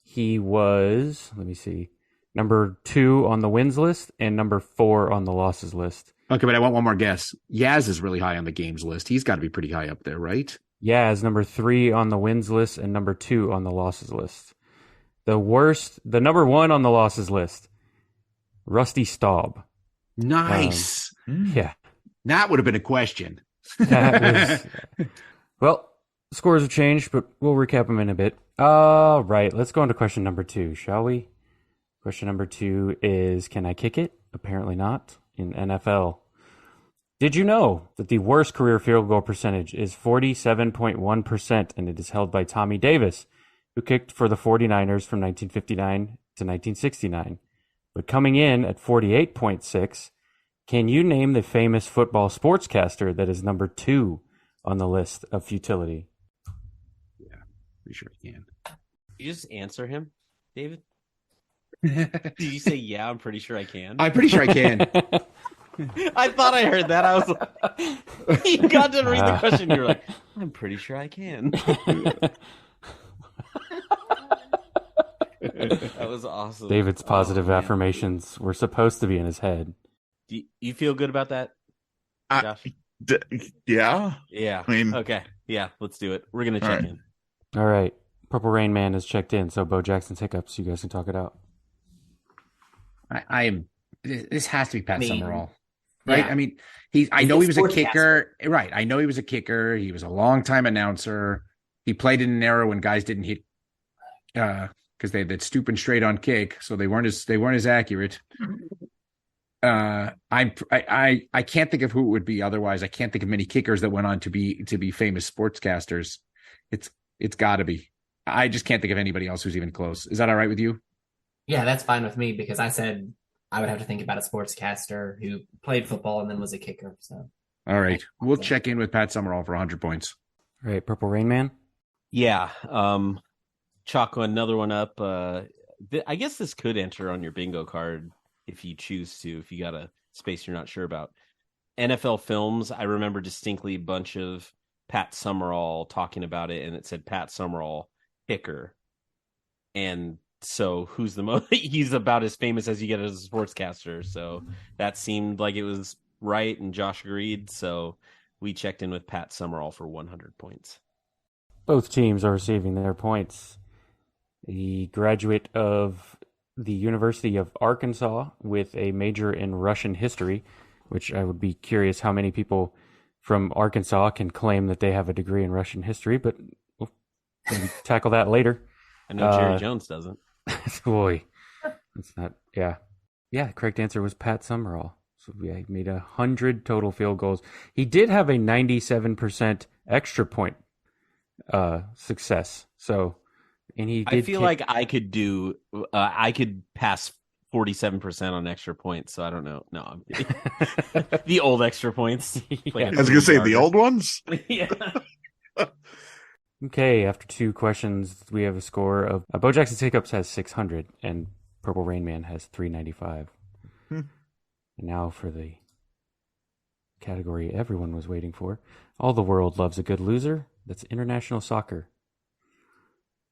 He was, let me see, number 2 on the wins list and number 4 on the losses list. Okay, but I want one more guess. Yaz is really high on the games list. He's got to be pretty high up there, right? Yaz, number 3 on the wins list and number 2 on the losses list. The number 1 on the losses list, Rusty Staub. Nice. Yeah. That would have been a question. Well, scores have changed, but we'll recap them in a bit. All right, let's go on to question number 2, shall we? Question number 2 is, can I kick it? Apparently not in NFL. Did you know that the worst career field goal percentage is 47.1%, and it is held by Tommy Davis, who kicked for the 49ers from 1959 to 1969. But coming in at 48.6, can you name the famous football sportscaster that is number 2 on the list of futility? Pretty sure I can. You just answer him, David? Did you say, yeah, I'm pretty sure I can? I'm pretty sure I can. I thought I heard that. I was like, you got to read the question. You're like, I'm pretty sure I can. That was awesome. David's positive affirmations were supposed to be in his head. Do you feel good about that, Josh? Yeah. Yeah. I mean, okay. Yeah, let's do it. We're going to check in. All right. Purple Rain Man has checked in, so Bo Jackson's hiccups, you guys can talk it out. I am. This has to be Pat Summerall, right? Yeah. I mean, I He's know a he was a sportscaster. kicker, right? I know he was a kicker. He was a longtime announcer. He played in an era when guys didn't hit because they had that stupid straight on kick, so they weren't as accurate. I can't think of who it would be otherwise. I can't think of many kickers that went on to be famous sportscasters. It's got to be. I just can't think of anybody else who's even close. Is that all right with you? Yeah, that's fine with me because I said I would have to think about a sportscaster who played football and then was a kicker. So, all right, we'll check in with Pat Summerall for 100 points. All right, Purple Rain Man. Yeah. Chalk another one up. I guess this could enter on your bingo card if you choose to, if you got a space you're not sure about. NFL films, I remember distinctly a bunch of Pat Summerall talking about it, and it said Pat Summerall kicker. And so who's the most? He's about as famous as you get as a sportscaster. So that seemed like it was right, and Josh agreed. So we checked in with Pat Summerall for 100 points. Both teams are receiving their points. The graduate of the University of Arkansas with a major in Russian history, which I would be curious how many people from Arkansas can claim that they have a degree in Russian history, but we'll maybe tackle that later. I know Jerry Jones doesn't. Boy, that's not, yeah. Yeah, the correct answer was Pat Summerall. So we made 100 total field goals. He did have a 97% extra point success. So, and he did. I feel like I could do. I could pass 47% on extra points. So I don't know. No, I'm kidding. The old extra points. Yeah. I was gonna say the old ones. Yeah. Okay, after 2 questions, we have a score of Bo Jackson's Hiccups has 600 and Purple Rain Man has 395. And now for the category everyone was waiting for. All the world loves a good loser. That's international soccer.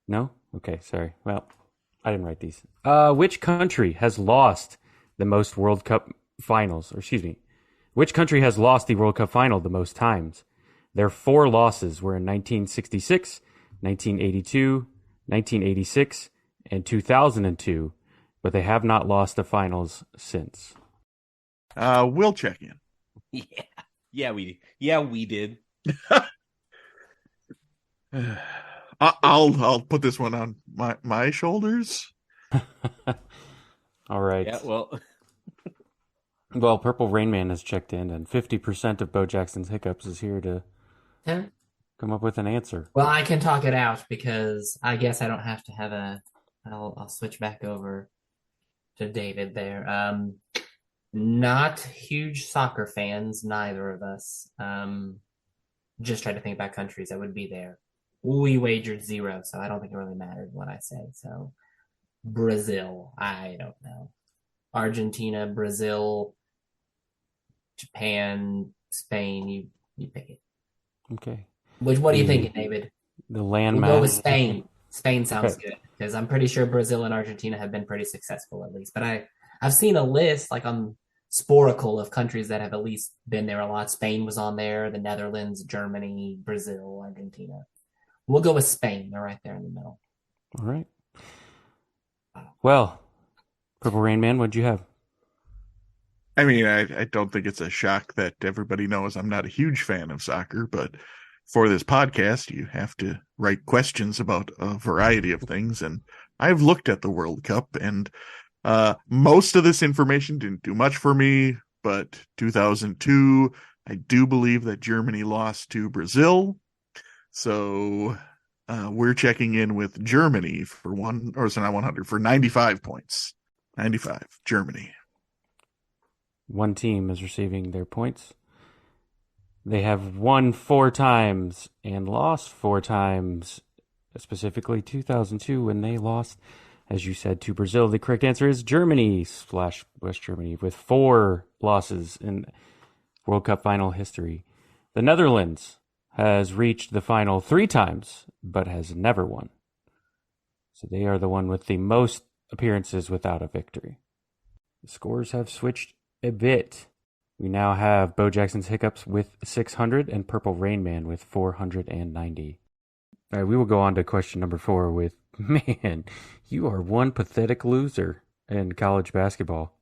No? Okay, sorry. Well, I didn't write these. Which country has lost the most World Cup finals? Or excuse me. Which country has lost the World Cup final the most times? Their 4 losses were in 1966, 1982, 1986, and 2002, but they have not lost the finals since. We'll check in. Yeah, we did. I'll put this one on my shoulders. All right. Yeah, well, Well, Purple Rain Man has checked in, and 50% of Bo Jackson's Hiccups is here to come up with an answer. Well, I can talk it out because I guess I don't have to have I'll switch back over to David there. Not huge soccer fans, neither of us. Just try to think about countries that would be there. We wagered 0, so I don't think it really mattered what I said. So Brazil, I don't know. Argentina, Brazil, Japan, Spain, you pick it. Okay. What are you thinking, David? The land We'll go with mass. Spain. Spain sounds Okay. good because I'm pretty sure Brazil and Argentina have been pretty successful at least. But I've seen a list like on Sportical of countries that have at least been there a lot. Spain was on there, the Netherlands, Germany, Brazil, Argentina. We'll go with Spain. They're right there in the middle. All right. Well, Purple Rain Man, what'd you have? I mean, I don't think it's a shock that everybody knows I'm not a huge fan of soccer, but for this podcast, you have to write questions about a variety of things. And I've looked at the World Cup, and most of this information didn't do much for me. But 2002, I do believe that Germany lost to Brazil. So we're checking in with Germany for 95 points. 95, Germany. One team is receiving their points. They have won 4 times and lost 4 times, specifically 2002 when they lost, as you said, to Brazil. The correct answer is Germany/West Germany with 4 losses in World Cup final history. The Netherlands has reached the final 3 times, but has never won. So they are the one with the most appearances without a victory. The scores have switched a bit. We now have Bo Jackson's Hiccups with 600 and Purple Rain Man with 490. All right, we will go on to question number 4 with, man, you are one pathetic loser in college basketball.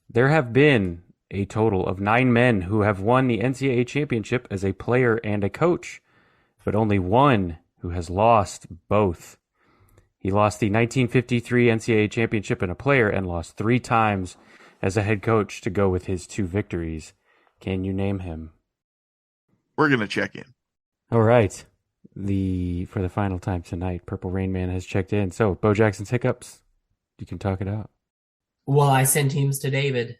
There have been a total of 9 men who have won the NCAA championship as a player and a coach, but only one who has lost both. He lost the 1953 NCAA championship as a player and lost 3 times as a head coach to go with his 2 victories. Can you name him? We're going to check in. All right. For the final time tonight, Purple Rain Man has checked in. So, Bo Jackson's hiccups, you can talk it out. Well, I sent teams to David.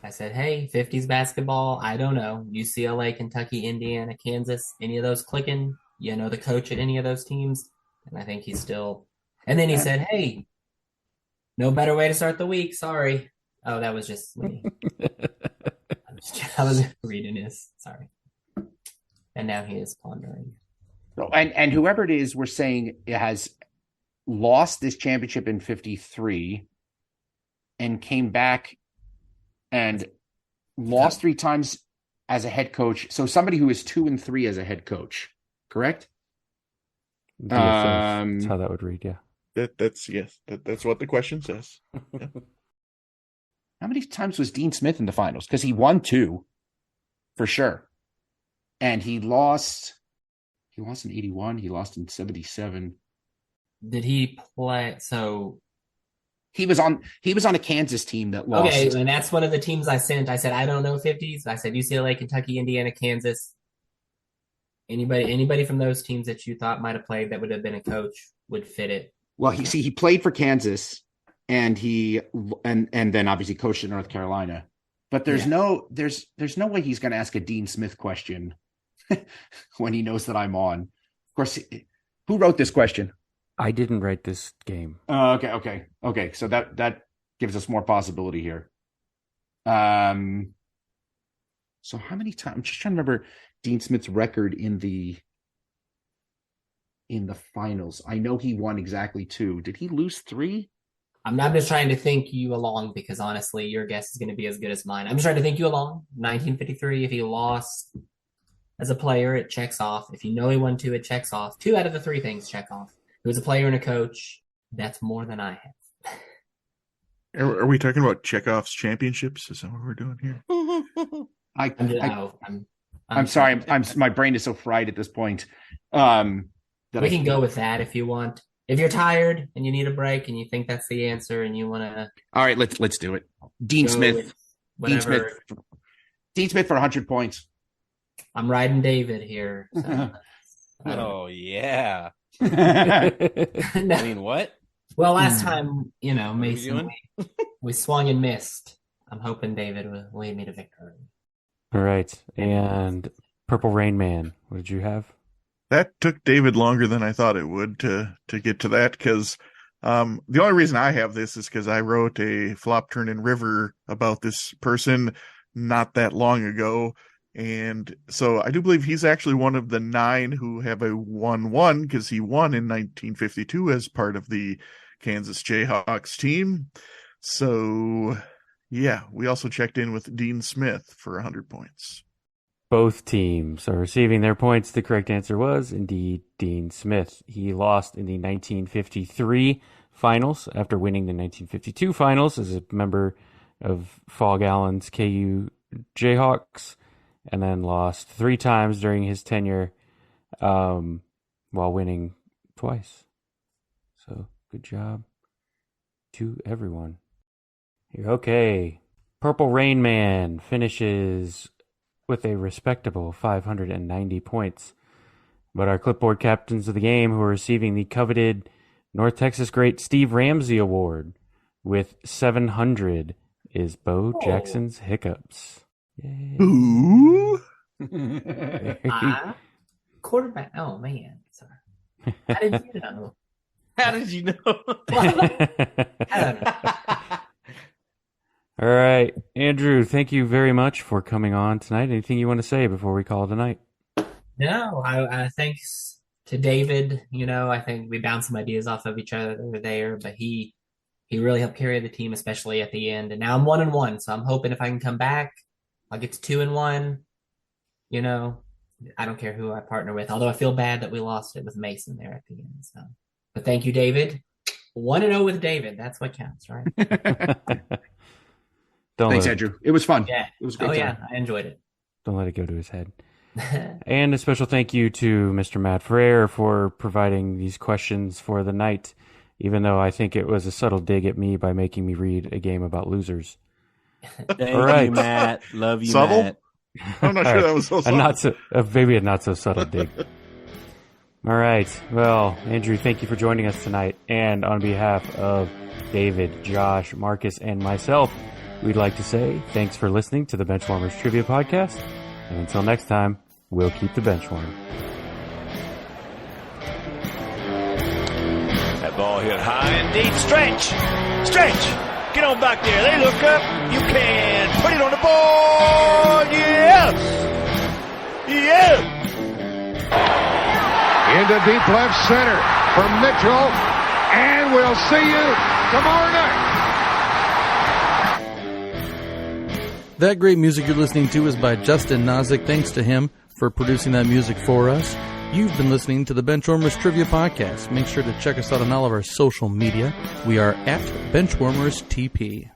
I said, hey, 50s basketball, I don't know. UCLA, Kentucky, Indiana, Kansas, any of those clicking? You know the coach at any of those teams? And I think he's still... And then he said, hey, no better way to start the week. Sorry. Oh, that was just me. I was reading his. Sorry. And now he is pondering. And whoever it is, we're saying it has lost this championship in 53 and came back and lost 3 times as a head coach. So somebody who is 2-3 as a head coach, correct? That's how that would read, yeah. That's what the question says. Yeah. How many times was Dean Smith in the finals? Because he won 2, for sure. And he lost in 81, he lost in 77. Did he play? So he was on a Kansas team that lost. Okay, and that's one of the teams I sent. I said, I don't know 50s. I said UCLA, Kentucky, Indiana, Kansas. Anybody from those teams that you thought might have played that would have been a coach would fit it. Well, he played for Kansas and then obviously coached at North Carolina. But there's no way he's going to ask a Dean Smith question when he knows that I'm on. Of course, who wrote this question? I didn't write this game. Okay. So that gives us more possibility here. So how many times? I'm just trying to remember Dean Smith's record in the finals. I know he won exactly 2. Did he lose 3? I'm just trying to think you along because honestly, your guess is going to be as good as mine. I'm just trying to think you along. 1953, if he lost as a player, it checks off. If you know he won 2, it checks off. 2 out of the 3 things check off. He was a player and a coach. That's more than I have. Are we talking about Chekhov's championships? Is that what we're doing here? I'm sorry. My brain is so fried at this point. We can go with that if you want. If you're tired and you need a break and you think that's the answer and you want to. All right, let's do it. Dean Smith for 100 points. I'm riding David here. So. Oh yeah. No. I mean, what? Well, last time, Mason, we swung and missed. I'm hoping David will lead me to victory. All right. And Purple Rain Man, what did you have? That took David longer than I thought it would to get to that because the only reason I have this is because I wrote a Flop Turn in River about this person not that long ago. And so I do believe he's actually one of the 9 who have a 1-1 because he won in 1952 as part of the Kansas Jayhawks team. So, yeah, we also checked in with Dean Smith for 100 points. Both teams are receiving their points. The correct answer was indeed Dean Smith. He lost in the 1953 finals after winning the 1952 finals as a member of Fog Allen's KU Jayhawks, and then lost 3 times during his tenure while winning twice. So good job to everyone. Okay. Purple Rain Man finishes with a respectable 590 points. But our clipboard captains of the game who are receiving the coveted North Texas great Steve Ramsey Award with 700 is Bo Jackson's Hiccups. Yay. Ooh. Quarterback. Oh, man. Sorry. How did you know? How did you know? I don't know. All right. Andrew, thank you very much for coming on tonight. Anything you want to say before we call it a night? No, I thanks to David. I think we bounced some ideas off of each other there, but he really helped carry the team, especially at the end. And now I'm 1-1, so I'm hoping if I can come back, I'll get to 2-1. I don't care who I partner with, although I feel bad that we lost it with Mason there at the end. So, but thank you, David. 1-0 with David. That's what counts, right? Thanks, Andrew. It was fun. Yeah. It was a good time. Yeah. I enjoyed it. Don't let it go to his head. And a special thank you to Mr. Matt Ferrer for providing these questions for the night, even though I think it was a subtle dig at me by making me read a game about losers. Thank All right. you, Matt. Love you, Subtle? Matt. I'm not sure that was so subtle. Maybe a not so subtle dig. All right. Well, Andrew, thank you for joining us tonight. And on behalf of David, Josh, Marcus, and myself, we'd like to say thanks for listening to the Benchwarmers Trivia Podcast. And until next time, we'll keep the bench warm. That ball hit high and deep. Stretch. Get on back there. They look up. You can put it on the board. Yes. Into deep left center for Mitchell. And we'll see you tomorrow night. That great music you're listening to is by Justin Nozick. Thanks to him for producing that music for us. You've been listening to the Benchwarmers Trivia Podcast. Make sure to check us out on all of our social media. We are at Benchwarmers TP.